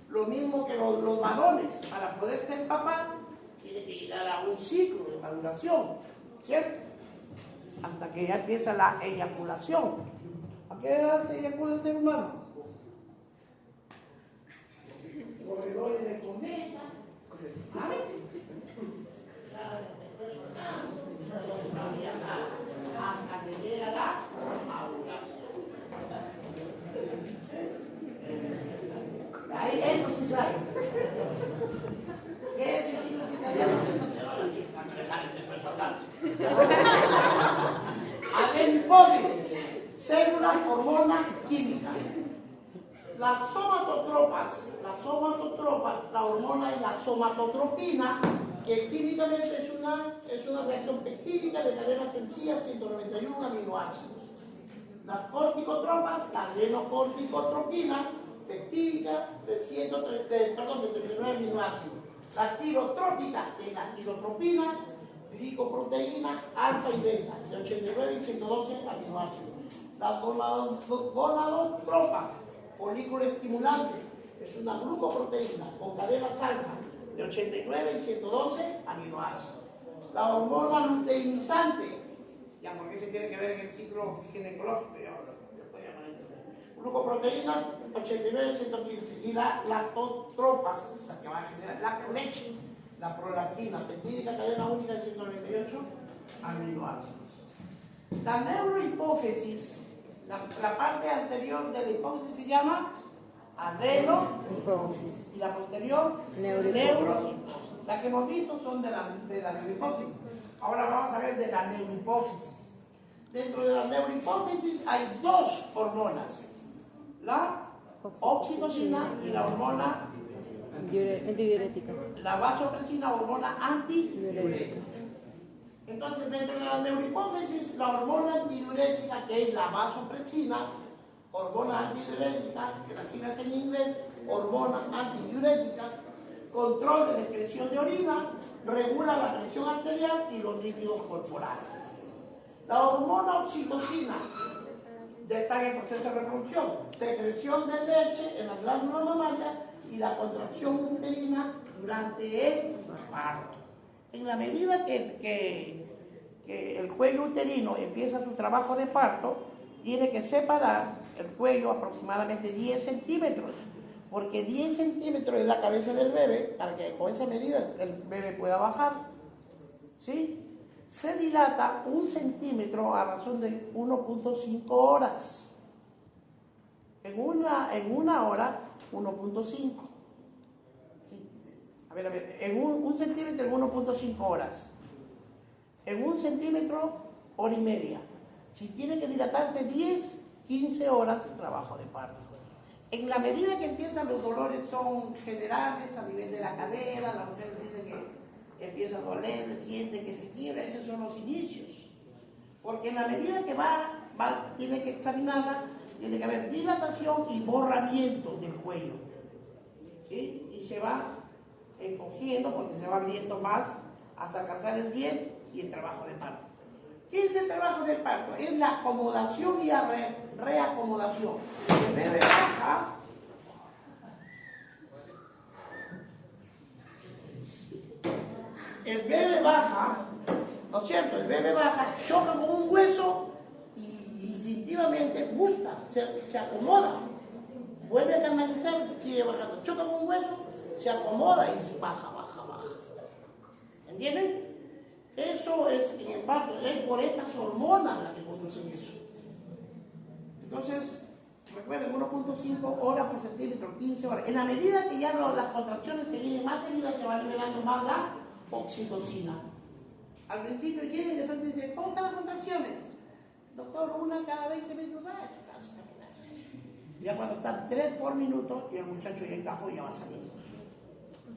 S1: Lo mismo que los varones, para poder ser papá, tiene que llegar a un ciclo de maduración, ¿cierto? Hasta que ya empieza la eyaculación. ¿A qué edad se eyacula el ser humano? Corredores de cometa. Hasta que llega la maduración. Ahí, eso sí sabe. ¿Qué es el ciclo circadiano? A ver, hipófisis, célula, hormona, química. Las somatotropas, la hormona es la somatotropina, que químicamente es una reacción peptídica de cadena sencilla, 191 aminoácidos. Las corticotropas, la adrenocorticotropina, peptídica de 39 aminoácidos. La tirotrópica, que es la tirotropina, glicoproteína, alfa y beta, de 89 y 112 aminoácidos. Las gonadotropas, folículo estimulante, es una glucoproteína con cadenas alfa, de 89 y 112 aminoácidos. La hormona luteinizante, ya porque se tiene que ver en el ciclo ginecológico, glucoproteínas 89 y 115, y las lactotropas, las que van a generar lactoleche, la prolactina, peptídica, cadena única de 198 aminoácidos. La neurohipófisis, la parte anterior de la hipófisis se llama adenohipófisis y la posterior neurohipófisis. La que hemos visto son de la neurohipófisis. Ahora vamos a ver de la neurohipófisis. Dentro de la neurohipófisis hay dos hormonas, la oxitocina y la hormona
S2: antidiurética.
S1: La vasopresina, hormona antidiurética. Entonces, dentro de la neurohipófisis, la hormona antidiurética, que es la vasopresina, hormona antidiurética, que las siglas en inglés, hormona antidiurética, control de la excreción de orina, regula la presión arterial y los líquidos corporales. La hormona oxitocina está en el proceso de reproducción, secreción de leche en la glándula mamaria y la contracción uterina durante el parto. En la medida que el cuello uterino empieza su trabajo de parto, tiene que separar el cuello aproximadamente 10 centímetros, porque 10 centímetros es la cabeza del bebé, para que con esa medida el bebé pueda bajar. ¿Sí? Se dilata 1 centímetro a razón de 1.5 horas. En una hora, 1.5. ¿Sí? A ver, en un centímetro en 1.5 horas. En 1 centímetro, hora y media. Si tiene que dilatarse 10, 15 horas, trabajo de parto. En la medida que empiezan los dolores son generales, a nivel de la cadera, la mujer dice que empieza a doler, siente que se quiebra, esos son los inicios. Porque en la medida que tiene que examinarla, tiene que haber dilatación y borramiento del cuello. ¿Sí? Y se va encogiendo porque se va abriendo más hasta alcanzar el 10 y el trabajo de parto. ¿Qué es el trabajo de parto? Es la acomodación y la reacomodación. El bebé baja. El bebé baja, ¿no es cierto? El bebé baja, choca con un hueso y instintivamente busca, se acomoda, vuelve a canalizar, sigue bajando, choca con un hueso, se acomoda y baja. ¿Entienden? Eso es en el parto, es por estas hormonas las que producen eso. Entonces, recuerden, 1.5 horas por centímetro, 15 horas. En la medida que ya las contracciones se vienen más seguidas, se va liberando más la oxitocina. Al principio llega y de frente dice, ¿cómo están las contracciones? Doctor, una cada 20 minutos. Ya cuando están 3 por minuto y el muchacho ya encajó y ya va saliendo.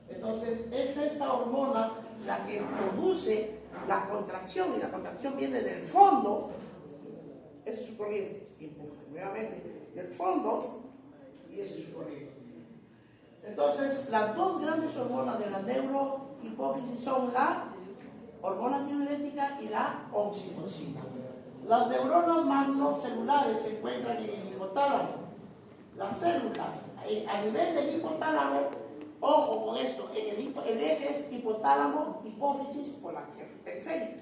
S1: Entonces, es esta hormona la que produce la contracción, y la contracción viene del fondo, esa es su corriente, y empuja nuevamente del fondo, y esa es su corriente. Entonces, las dos grandes hormonas de la neurohipófisis son la hormona antidiurética y la oxitocina. Las neuronas macrocelulares se encuentran en el hipotálamo. Las células a nivel del hipotálamo, ojo con esto, el eje es hipotálamo, hipófisis por la periférica.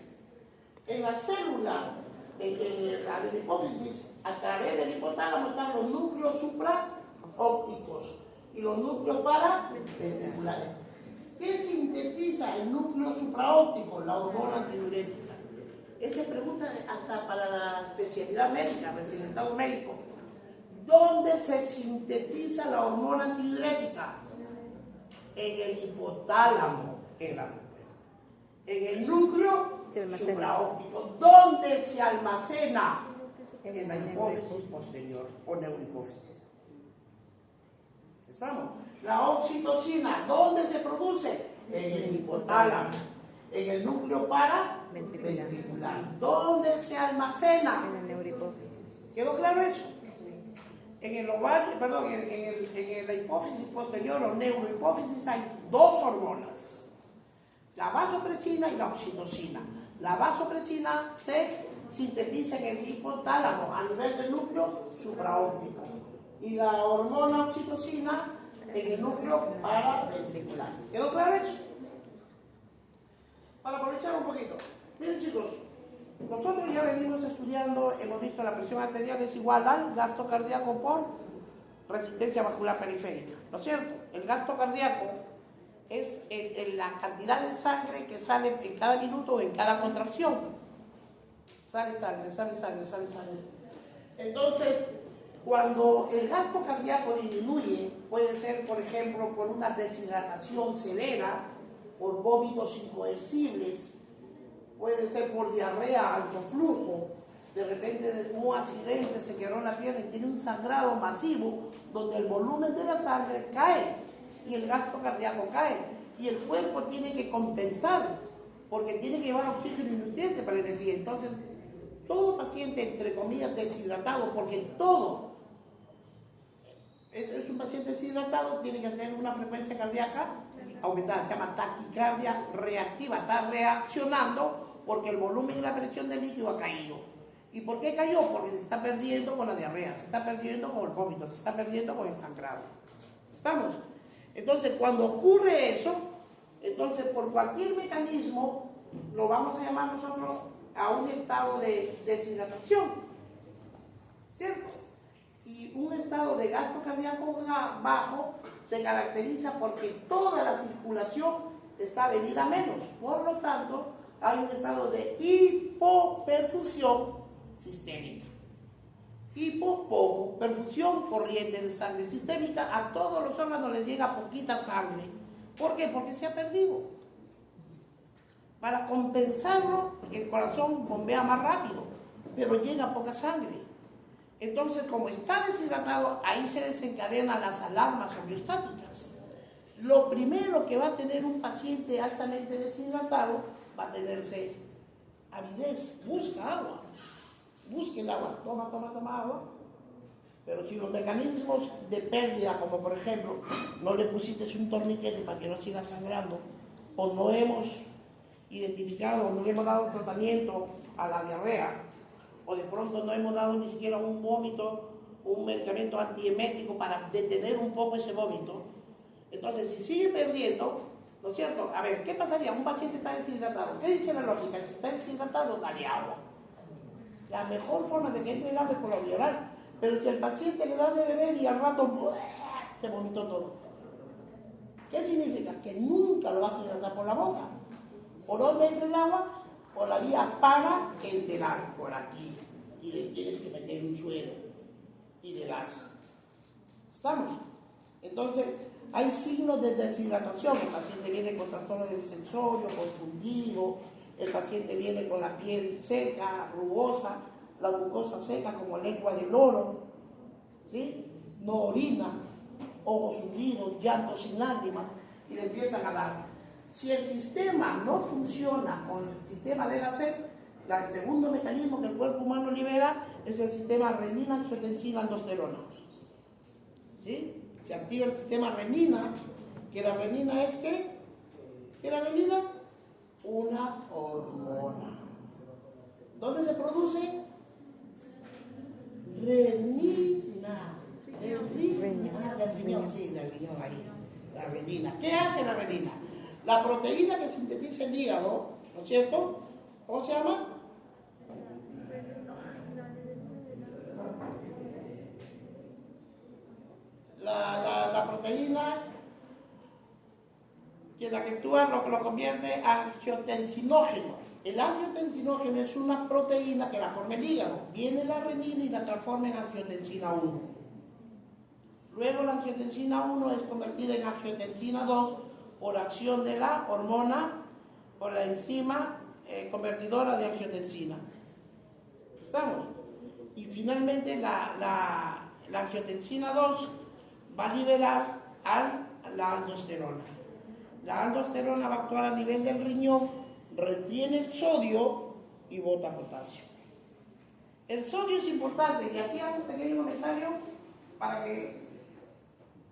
S1: En la célula, la de la hipófisis, a través del hipotálamo están los núcleos supraópticos y los núcleos paraventriculares. ¿Qué sintetiza el núcleo supraóptico? La hormona antidiurética. Esa pregunta hasta para la especialidad médica, residentado médico. ¿Dónde se sintetiza la hormona antidiurética? En el hipotálamo, en el núcleo supraóptico. ¿Dónde se almacena? En la hipófisis posterior o neurohipófisis. ¿Estamos? La oxitocina, ¿dónde se produce? En el hipotálamo, en el núcleo paraventricular. ¿Dónde se almacena?
S2: En la neurohipófisis.
S1: ¿Quedó claro eso? En el ovario, perdón, en la hipófisis posterior o neurohipófisis hay dos hormonas, la vasopresina y la oxitocina. La vasopresina se sintetiza en el hipotálamo a nivel del núcleo supraóptico y la hormona oxitocina en el núcleo paraventricular. ¿Quedó claro eso? Para aprovechar un poquito. Miren chicos, nosotros ya venimos estudiando, hemos visto la presión arterial es igual al gasto cardíaco por resistencia vascular periférica, ¿no es cierto? El gasto cardíaco es la cantidad de sangre que sale en cada minuto o en cada contracción. Sale sangre. Entonces, cuando el gasto cardíaco disminuye, puede ser, por ejemplo, por una deshidratación severa, por vómitos incoercibles, puede ser por diarrea, alto flujo, de repente un accidente, se quebró la pierna y tiene un sangrado masivo, donde el volumen de la sangre cae y el gasto cardíaco cae. Y el cuerpo tiene que compensar, porque tiene que llevar oxígeno y nutrientes para la energía. Entonces, todo paciente, entre comillas, deshidratado, porque todo es un paciente deshidratado, tiene que tener una frecuencia cardíaca aumentada, se llama taquicardia reactiva, está reaccionando porque el volumen y la presión del líquido ha caído. ¿Y por qué cayó? Porque se está perdiendo con la diarrea, se está perdiendo con el vómito, se está perdiendo con el sangrado. ¿Estamos? Entonces, cuando ocurre eso, entonces por cualquier mecanismo, lo vamos a llamar nosotros a un estado de deshidratación, ¿cierto? Y un estado de gasto cardíaco bajo se caracteriza porque toda la circulación está venida a menos. Por lo tanto, hay un estado de hipoperfusión sistémica. Poco, perfusión corriente de sangre sistémica, a todos los órganos les llega poquita sangre. ¿Por qué? Porque se ha perdido. Para compensarlo, el corazón bombea más rápido, pero llega poca sangre. Entonces, como está deshidratado, ahí se desencadenan las alarmas homeostáticas. Lo primero que va a tener un paciente altamente deshidratado va a tenerse avidez, busca agua. Busque el agua, toma agua, pero si los mecanismos de pérdida, como por ejemplo, no le pusiste un torniquete para que no siga sangrando, o no hemos identificado, no le hemos dado tratamiento a la diarrea, o de pronto no hemos dado ni siquiera un vómito, un medicamento antiemético para detener un poco ese vómito, entonces si sigue perdiendo, ¿no es cierto? A ver, ¿qué pasaría? Un paciente está deshidratado, ¿qué dice la lógica? Si está deshidratado, dale agua. La mejor forma de que entre el agua es por la vía oral. Pero si el paciente le da de beber y al rato te vomitó todo. ¿Qué significa? Que nunca lo vas a hidratar por la boca. ¿Por dónde entra el agua? Por la vía paraenteral, por aquí. Y le tienes que meter un suero y de gas. ¿Estamos? Entonces, hay signos de deshidratación. El paciente viene con trastorno del sensorio, confundido. El paciente viene con la piel seca, rugosa, la mucosa seca como lengua de loro, ¿sí? No orina, ojos hundidos, llanto sin lágrimas, y le empiezan a dar. Si el sistema no funciona con el sistema de la sed, el segundo mecanismo que el cuerpo humano libera es el sistema renina-angiotensina-aldosterona. ¿Sí? Se activa el sistema renina, que la renina es ¿qué? ¿Qué es la renina? Una hormona. ¿Dónde se produce? Renina. Del riñón, sí, del riñón ahí. La renina. ¿Qué hace la renina? La proteína que sintetiza el hígado, ¿no es cierto? ¿Cómo se llama? La proteína que la que actúa lo convierte en angiotensinógeno. El angiotensinógeno es una proteína que la forma el hígado. Viene la renina y la transforma en angiotensina 1. Luego la angiotensina 1 es convertida en angiotensina 2 por acción de la hormona, por la enzima convertidora de angiotensina. ¿Estamos? Y finalmente la angiotensina 2 va a liberar la aldosterona. La aldosterona va a actuar a nivel del riñón, retiene el sodio y bota potasio. El sodio es importante, y aquí hago un pequeño comentario para que...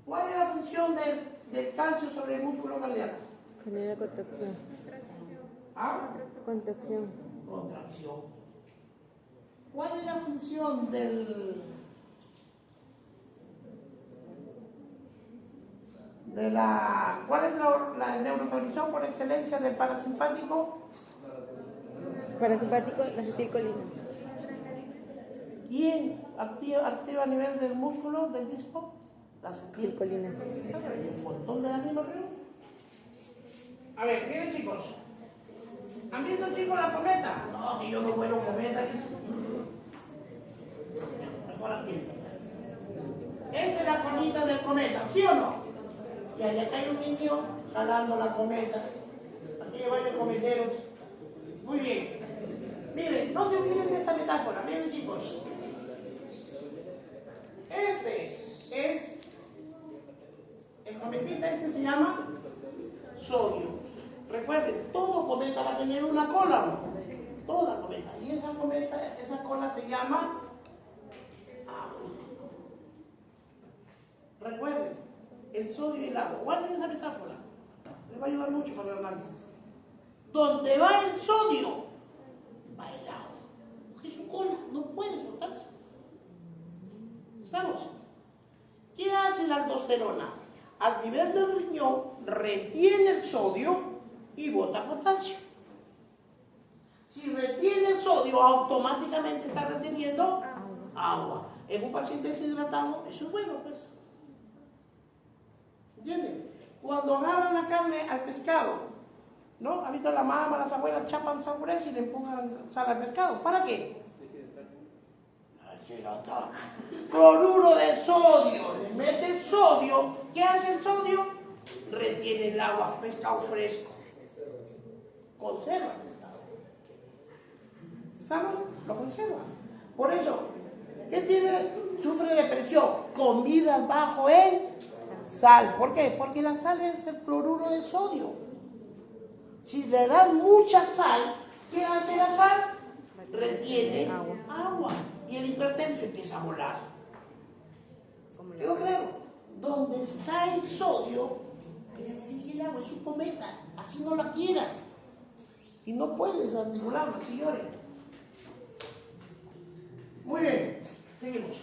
S1: ¿Cuál es la función del calcio sobre el músculo cardíaco?
S2: Genera contracción.
S1: ¿Ah?
S2: Contracción.
S1: Contracción. ¿Cuál es la función ¿cuál es la neurotransmisión por excelencia del parasimpático?
S2: Parasimpático, la acetilcolina.
S1: ¿Quién activa a nivel del músculo, del disco? La
S2: Acetilcolina.
S1: Un montón de amino, creo. A ver, miren chicos. ¿Han visto chicos la cometa? No, que yo no vuelo cometa, dice. Mejor aquí. Esta es la colita del cometa, ¿sí o no? Y allá acá hay un niño jalando la cometa. Aquí hay varios cometeros. Muy bien. Miren, no se olviden de esta metáfora. Miren chicos. El cometita se llama sodio. Recuerden, todo cometa va a tener una cola, ¿no? Toda cometa. Y esa cola se llama agua. Recuerden, el sodio y el agua. Guarden esa metáfora. Les va a ayudar mucho para el análisis. Donde va el sodio, va el agua. Porque su cola no puede soltarse. ¿Estamos? ¿Qué hace la aldosterona? Al nivel del riñón, retiene el sodio y bota potasio. Si retiene el sodio, automáticamente está reteniendo agua. En un paciente deshidratado, eso es bueno, pues. ¿Entienden? Cuando agarran la carne al pescado, ¿no? ¿Ha visto la mamá, las abuelas chapan sabores y le empujan sal al pescado? ¿Para qué? Cloruro de sodio. Le mete el sodio. ¿Qué hace el sodio? Retiene el agua, pescado fresco. Conserva el pescado. ¿Estamos? Lo conserva. Por eso, ¿qué tiene? Sufre de presión. Comida bajo en sal. ¿Por qué? Porque la sal es el cloruro de sodio. Si le dan mucha sal, ¿qué hace la sal? Retiene agua. Y el hipertenso empieza a volar. ¿Quedó claro? Donde está el sodio, le sigue el agua, es un cometa. Así no la quieras. Y no puedes articularla, si llores. Muy bien, seguimos.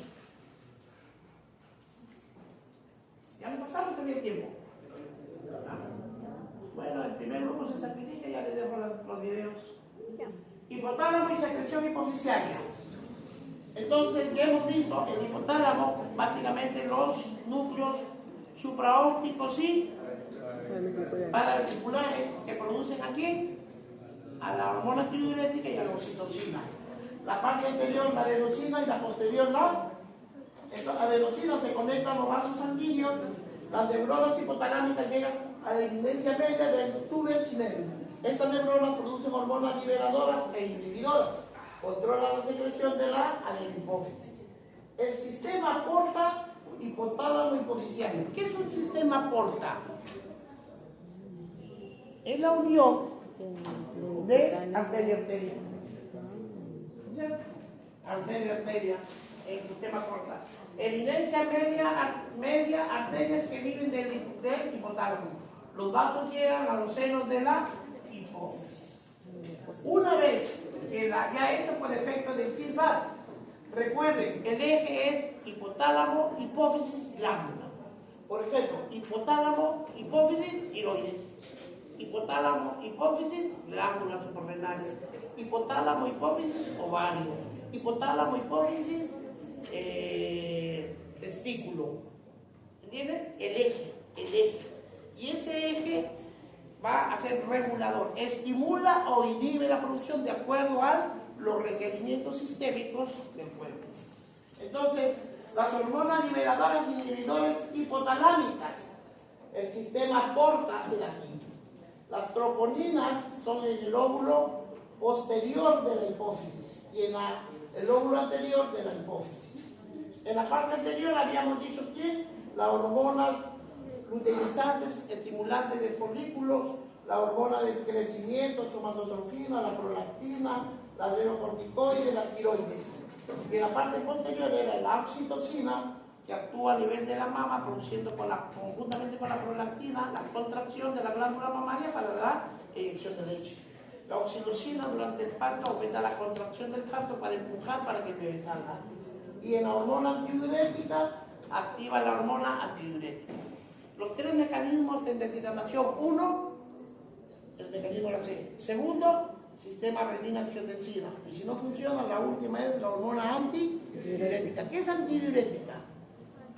S1: Ya me pasamos también tiempo. Bueno, el primer grupo se sacrifica, ya les dejo los videos. Hipotálamo y secreción hipofisiaria. Entonces, ya hemos visto el hipotálamo, básicamente los núcleos supraópticos y paraventriculares que producen aquí a la hormona tiroidética y a la oxitocina. La parte anterior, la adenosina, y la posterior, la adenosina se conecta a los vasos sanguíneos, las neuronas hipotalámicas llegan a la evidencia media del túnel cinético. Estas neuronas producen hormonas liberadoras e inhibidoras. Controla la secreción de la adenohipófisis. El sistema porta hipotálamo hipofisiario. ¿Qué es un sistema porta? Es la unión de arteria-arteria. Arteria-arteria, el sistema porta. Evidencia media, arterias que viven del hipotálamo. Los vasos llegan a los senos de la hipófisis. Una vez que ya esto por efecto del feedback, recuerden, el eje es hipotálamo, hipófisis, glándula. Por ejemplo, hipotálamo, hipófisis, tiroides. Hipotálamo, hipófisis, glándulas suprarrenales. Hipotálamo, hipófisis, ovario. Hipotálamo, hipófisis, testículo. ¿Entienden? El eje. Y ese eje va a ser regulador. Estimula o inhibe la producción de acuerdo a los requerimientos sistémicos del cuerpo. Entonces, las hormonas liberadoras inhibidores hipotalámicas. El sistema porta hacia aquí. Las troponinas son en el lóbulo posterior de la hipófisis y en el lóbulo anterior de la hipófisis. En la parte anterior habíamos dicho que las hormonas luteinizantes, estimulantes de folículos, la hormona del crecimiento, somatotrofina, la prolactina, la adrenocorticoide, la tiroides. Y en la parte posterior era la oxitocina, que actúa a nivel de la mama, produciendo conjuntamente con la prolactina la contracción de la glándula mamaria para la eyección de leche. La oxitocina durante el parto aumenta la contracción del parto para empujar para que el bebé salga. Y en la hormona antidiurética activa la hormona antidiurética. Los tres mecanismos de deshidratación: uno, el mecanismo de la C. Segundo, sistema renina-angiotensina. Y si no funciona, la última es la hormona antidiurética. ¿Qué es antidiurética?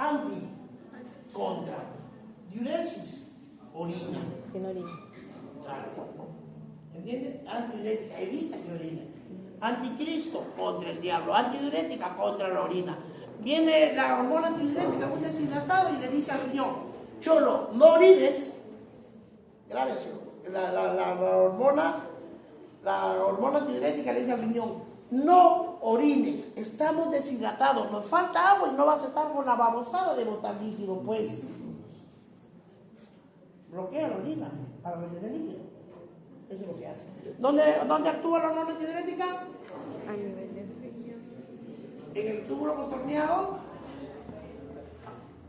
S1: Anti, contra. Diuresis, orina.
S2: Que no orina.
S1: Claro. ¿Entiendes? Antidiurética, evita que orine. Anticristo, contra el diablo. Antidiurética, contra la orina. Viene la hormona antidiurética, un deshidratado, y le dice al riñón: cholo, no orines. Grábeselo. La hormona antidiurética le dice al riñón: no orines, estamos deshidratados, nos falta agua y no vas a estar con la babosada de botar líquido, pues. Bloquea la orina para retener líquido. Eso es lo que hace. ¿Dónde actúa la hormona antidiurética?
S2: A nivel del riñón.
S1: En el túbulo contorneado.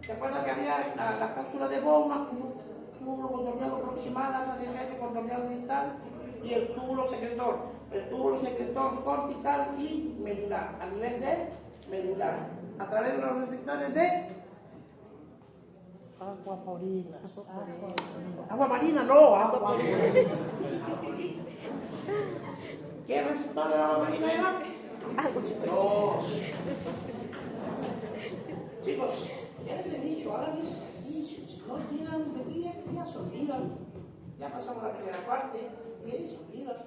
S1: ¿Se acuerdan que había la cápsula de Bowman, un túbulo contorneado proximal, asa de contorneado distal, y el túbulo secretor? El túbulo secretor cortical y medular, a nivel de medular, a través de los receptores de acuaporinas. Agua marina, no, agua marina. ¿Qué receptor de agua marina era? Dos. Chicos, ya les he dicho, hagan esos ejercicios. Si no llegan de día, ya se olvidan. Ya pasamos la primera parte, y se olvidan.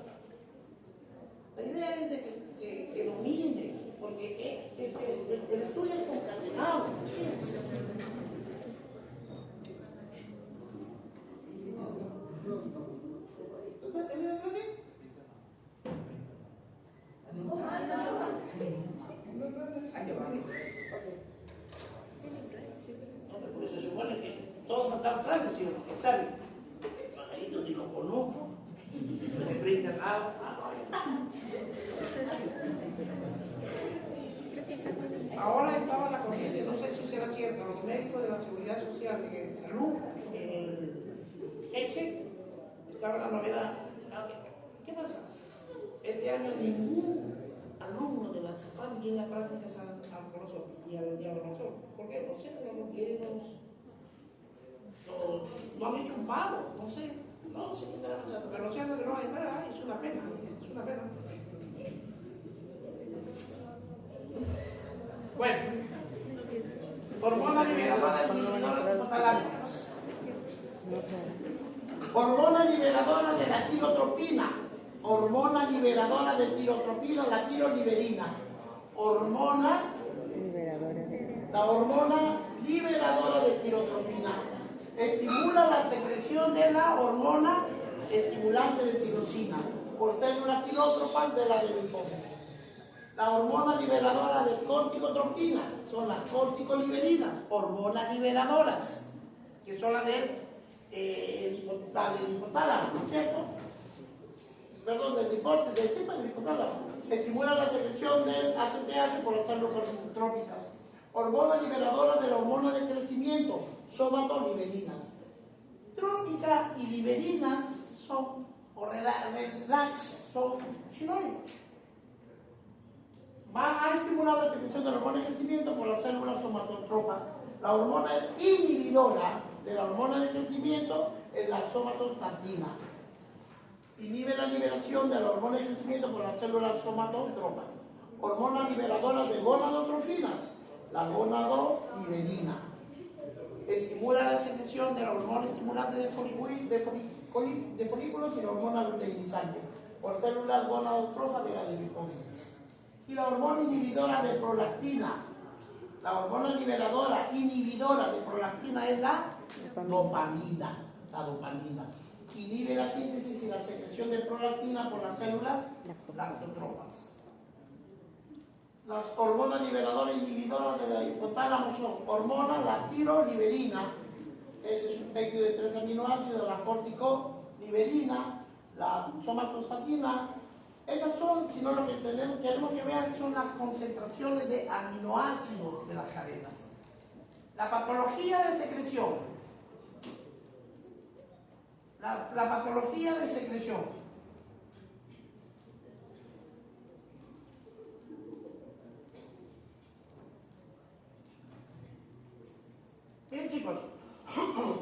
S1: La idea es de que domine, porque el estudio es concatenado. ¿Tú has tenido clase? Ahí va. Porque se supone que todos han dado clases, ¿sí? Que saben. Pajarito ni lo conozco. Se cree internado. Ahora estaba la corriente, no sé si será cierto, los médicos de la Seguridad Social de Salud, ECHE, estaba la novedad. ¿Qué pasa? Este año ningún alumno de la CEPAM viene a prácticas al profesor y al profesor. ¿Por qué? No sé, no quieren no han hecho un pago, no sé. No sé qué está pasando, pero lo cierto es que no va a entrar, es una pena, es una pena. Bueno, hormona liberadora de inhibidores hipotalámicas. Hormona liberadora de la tirotropina. Hormona liberadora de tirotropina, la tiroliberina. La hormona liberadora de tirotropina. Estimula la secreción de la hormona estimulante de tirosina por células tirótropas de la hipófisis. La hormona liberadora de corticotropinas son las corticoliberinas, hormonas liberadoras, que son las del hipotálamo, ¿no es cierto? Perdón, del hipotálamo. Estimula la secreción del ACTH por las células corticotrópicas. Hormona liberadora de la hormona de crecimiento, somatoliberinas. Trópica y liberinas son, o relax, son sinónimos. Va a estimular la secreción de la hormona de crecimiento por las células somatotropas. La hormona inhibidora de la hormona de crecimiento es la somatostatina. Inhibe la liberación de la hormona de crecimiento por las células somatotropas. Hormona liberadora de gonadotrofinas, la gonadoliberina. Estimula la secreción de la hormona estimulante de folículos y la hormona luteinizante por células gonadotrófas de la hipófisis. Y la hormona inhibidora de prolactina. La hormona liberadora inhibidora de prolactina es la dopamina. La dopamina. Inhibe la síntesis y la secreción de prolactina por las células lactotropas. Las hormonas liberadoras inhibidoras de la hipotálamo son hormona la tiroliberina, ese es un péptido de 3 aminoácidos, la corticoliberina, la somatostatina. Estas son, si no lo que queremos que vean, son las concentraciones de aminoácidos de las cadenas. La patología de secreción. La patología de secreción. Bien, chicos,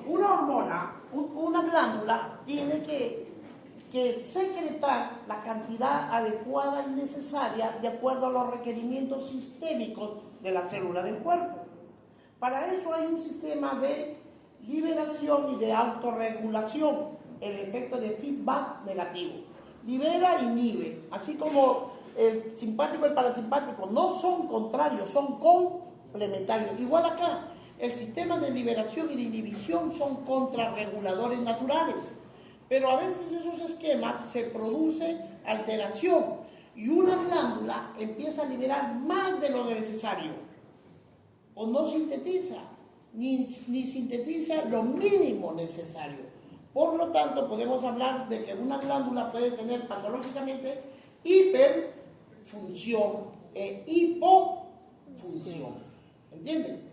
S1: una hormona, una glándula, tiene que secretar la cantidad adecuada y necesaria de acuerdo a los requerimientos sistémicos de la célula del cuerpo. Para eso hay un sistema de liberación y de autorregulación, el efecto de feedback negativo. Libera e inhibe, así como el simpático y el parasimpático no son contrarios, son complementarios. Igual acá. El sistema de liberación y de inhibición son contrarreguladores naturales, pero a veces esos esquemas se produce alteración y una glándula empieza a liberar más de lo necesario o no sintetiza, ni sintetiza lo mínimo necesario. Por lo tanto, podemos hablar de que una glándula puede tener patológicamente hiperfunción e hipofunción. ¿Entienden?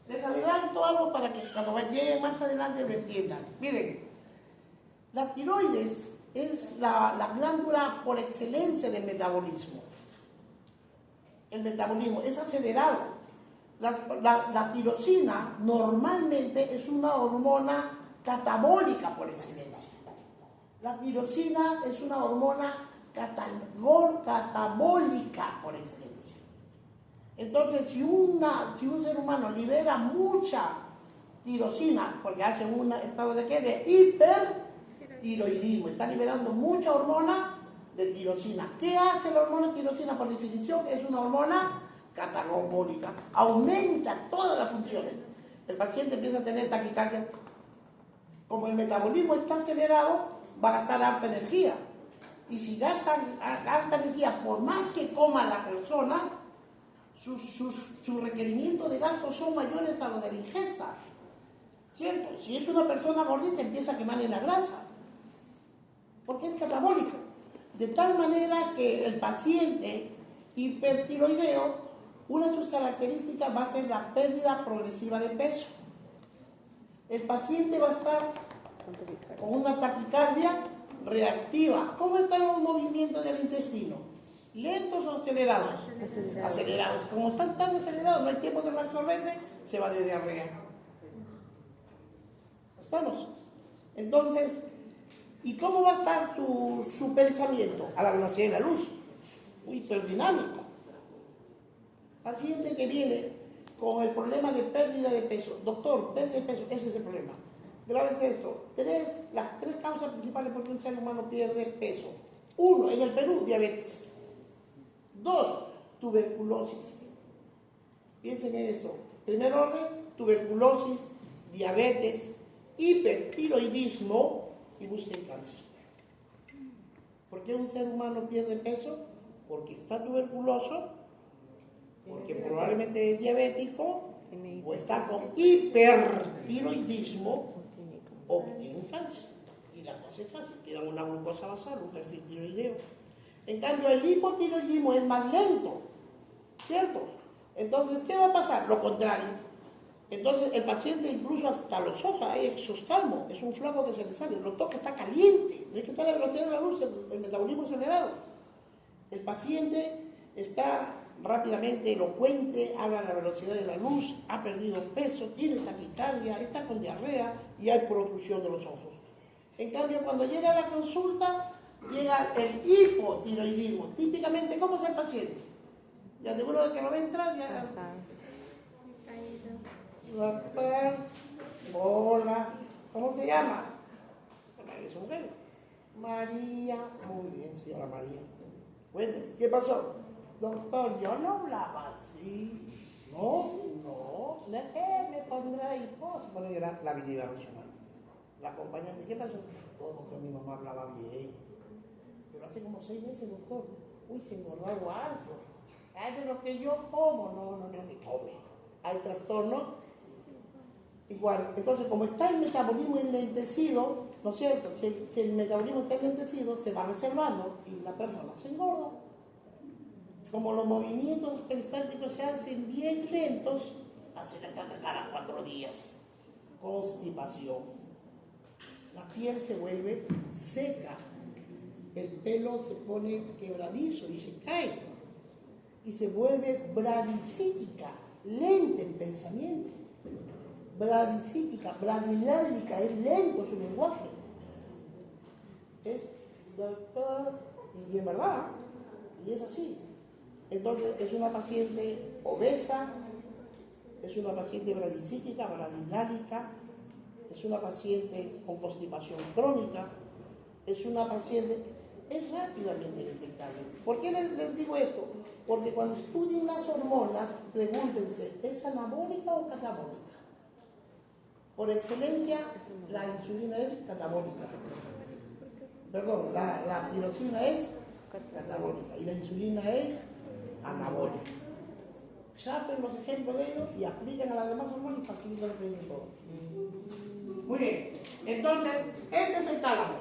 S1: Les adelanto algo para que cuando lleguen más adelante lo entiendan. Miren, la tiroides es la glándula por excelencia del metabolismo. El metabolismo es acelerado. La tirosina normalmente es una hormona catabólica por excelencia. La tirosina es una hormona catabólica por excelencia. Entonces, si un ser humano libera mucha tirosina, porque hace un estado de ¿qué? De hipertiroidismo, está liberando mucha hormona de tirosina. ¿Qué hace la hormona tirosina? Por definición, es una hormona catabólica. Aumenta todas las funciones. El paciente empieza a tener taquicardia. Como el metabolismo está acelerado, va a gastar harta energía. Y si gasta energía, por más que coma la persona, sus requerimientos de gasto son mayores a los de la ingesta, ¿cierto? Si es una persona gordita, empieza a quemar en la grasa, porque es catabólico. De tal manera que el paciente hipertiroideo, una de sus características va a ser la pérdida progresiva de peso. El paciente va a estar con una taquicardia reactiva. ¿Cómo están los movimientos del intestino? ¿Lentos o acelerados? Acelerados. Como están tan acelerados, no hay tiempo de absorberse, se va de diarrea. ¿Estamos? Entonces, ¿y cómo va a estar su pensamiento? A la velocidad de la luz. Hiperdinámico. Paciente que viene con el problema de pérdida de peso. Doctor, pérdida de peso, ese es el problema. Grábense esto. Las tres causas principales por que un ser humano pierde peso. 1, en el Perú, diabetes. 2, tuberculosis. Piensen en esto. Primer orden, tuberculosis, diabetes, hipertiroidismo y busquen cáncer. ¿Por qué un ser humano pierde peso? Porque está tuberculoso, porque probablemente es diabético, o está con hipertiroidismo, o tiene un cáncer. Y la cosa es fácil, queda una glucosa basal, un perfil tiroideo. En cambio, el hipotiroidismo es más lento, ¿cierto? Entonces, ¿qué va a pasar? Lo contrario. Entonces, el paciente incluso hasta los ojos, hay exoscalmo, es un flaco que se le sale, lo toca, está caliente, no es que está a la velocidad de la luz, el metabolismo acelerado. El paciente está rápidamente elocuente, habla a la velocidad de la luz, ha perdido peso, tiene taquicardia, está con diarrea y hay protrusión de los ojos. En cambio, cuando llega a la consulta, llega el hipotiroidismo. Típicamente, ¿cómo es el paciente? Ya seguro de que lo va a entrar, ya. Doctor, hola, ¿cómo se llama? Es mujer. María, muy bien, señora María. Cuénteme, ¿qué pasó? Doctor, yo no hablaba así. No, ¿de qué me pondrá hiposis? Bueno, era la habilidad racional. La acompañante, ¿qué pasó? Todo que mi mamá hablaba bien. Pero hace como 6 meses, doctor, uy, se engordó harto. Es de lo que yo como, no me come. Hay trastornos. Igual, entonces como está el metabolismo enlentecido, ¿no es cierto? Si el metabolismo está enlentecido, se va reservando y la persona se engorda. Como los movimientos peristálticos se hacen bien lentos, hace la cada 4 días. Constipación. La piel se vuelve seca, el pelo se pone quebradizo y se cae. Y se vuelve bradicítica, lenta en pensamiento. Bradicítica, bradilálica, es lento su lenguaje. Es doctor, y en verdad, y es así. Entonces es una paciente obesa, es una paciente bradicítica, bradilálica, es una paciente con constipación crónica, es una paciente, es rápidamente detectable. ¿Por qué les digo esto? Porque cuando estudien las hormonas, pregúntense, ¿es anabólica o catabólica? Por excelencia, la insulina es catabólica. Perdón, la tirosina es catabólica y la insulina es anabólica. Chapen los ejemplos de ellos y apliquen a las demás hormonas y facilitan el rendimiento todo. Muy bien, entonces, este es el tálamo.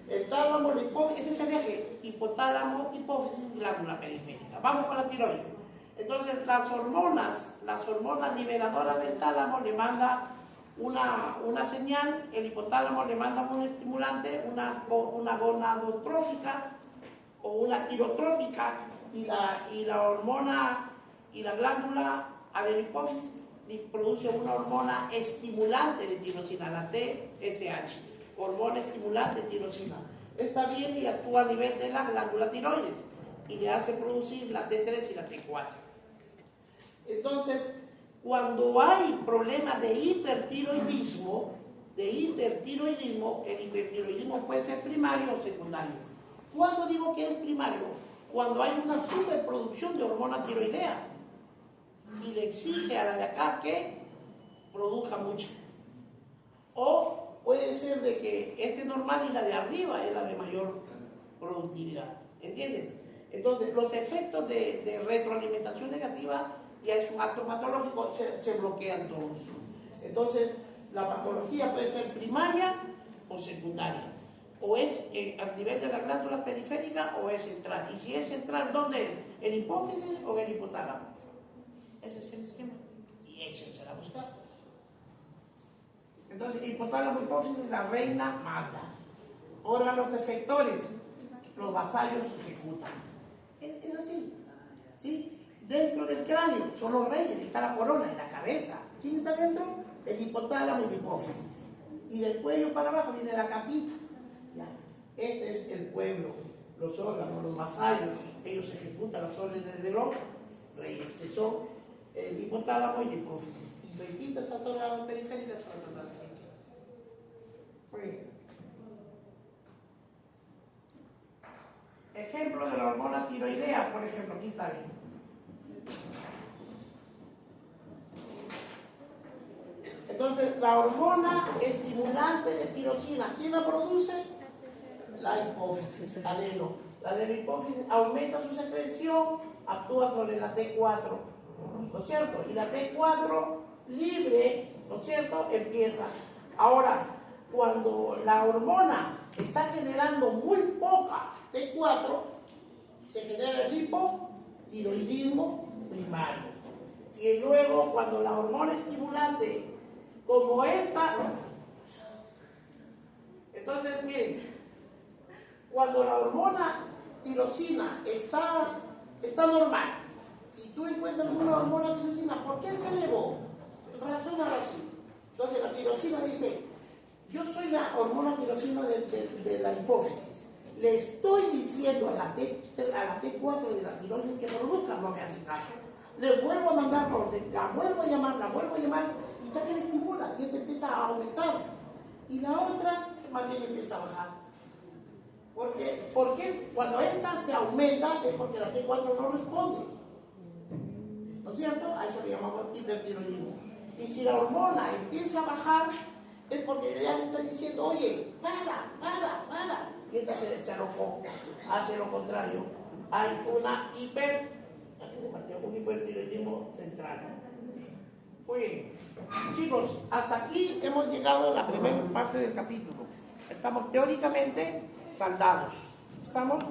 S1: El tálamo, la hipófisis, ese es el eje, hipotálamo, hipófisis, glándula periférica. Vamos con la tiroides. Entonces, las hormonas liberadoras del tálamo le mandan una señal, el hipotálamo le manda un estimulante, una gonadotrófica o una tirotrópica, y la hormona y la glándula adenopófisis produce una hormona estimulante de tirosina, la TSH, hormona estimulante de tirosina. Esta viene y actúa a nivel de la glándula tiroides y le hace producir la T3 y la T4. Entonces, cuando hay problemas de hipertiroidismo, el hipertiroidismo puede ser primario o secundario. ¿Cuándo digo que es primario? Cuando hay una superproducción de hormona tiroidea y le exige a la de acá que produzca mucho. O puede ser de que este normal y la de arriba es la de mayor productividad. ¿Entienden? Entonces, los efectos de retroalimentación negativa ya es un acto patológico, se bloquean todos. Entonces, la patología puede ser primaria o secundaria. O es a nivel de la glándula periférica o es central. Y si es central, ¿dónde es? ¿En hipófisis o en el hipotálamo? Ese es el esquema. Y échense a buscar. Entonces, hipotálamo, hipófisis, la reina manda. Órganos efectores, los vasallos ejecutan. Es así. ¿Sí? Dentro del cráneo son los reyes, está la corona en la cabeza. ¿Quién está dentro? El hipotálamo y la hipófisis. Y del cuello para abajo viene la capita. Ya. Este es el pueblo, los órganos, los vasallos. Ellos ejecutan las órdenes de los reyes, que son el hipotálamo y la hipófisis. Y distintas estas órganos periféricas son totalmente. Muy bien. Ejemplo de la hormona tiroidea, por ejemplo, aquí está bien. Entonces, la hormona estimulante de tirosina, ¿quién la produce? La hipófisis, adeno. La de la hipófisis aumenta su secreción, actúa sobre la T4, ¿no es cierto? Y la T4 libre, ¿no es cierto?, empieza. Ahora, cuando la hormona está generando muy poca T4, se genera el hipotiroidismo primario. Y luego, cuando la hormona estimulante, como esta, entonces miren, cuando la hormona tirosina está normal, y tú encuentras una hormona tirosina, ¿por qué se elevó? Razónalo así. Entonces la tirosina dice, yo soy la hormona tirosina de la hipófisis. Le estoy diciendo a la T4 de la tiroides que produzca, no me hace caso. Le vuelvo a mandar orden, la vuelvo a llamar, y está que le estimula, y esta empieza a aumentar. Y la otra más bien empieza a bajar. Porque cuando esta se aumenta es porque la T4 no responde. ¿No es cierto? A eso le llamamos hipertiroidismo. Y si la hormona empieza a bajar, es porque ya le está diciendo, oye, para. Y esta hace lo contrario. Hay un hipertiroidismo central. Muy bien. Chicos, hasta aquí hemos llegado a la primera parte del capítulo. Estamos teóricamente saldados. ¿Estamos?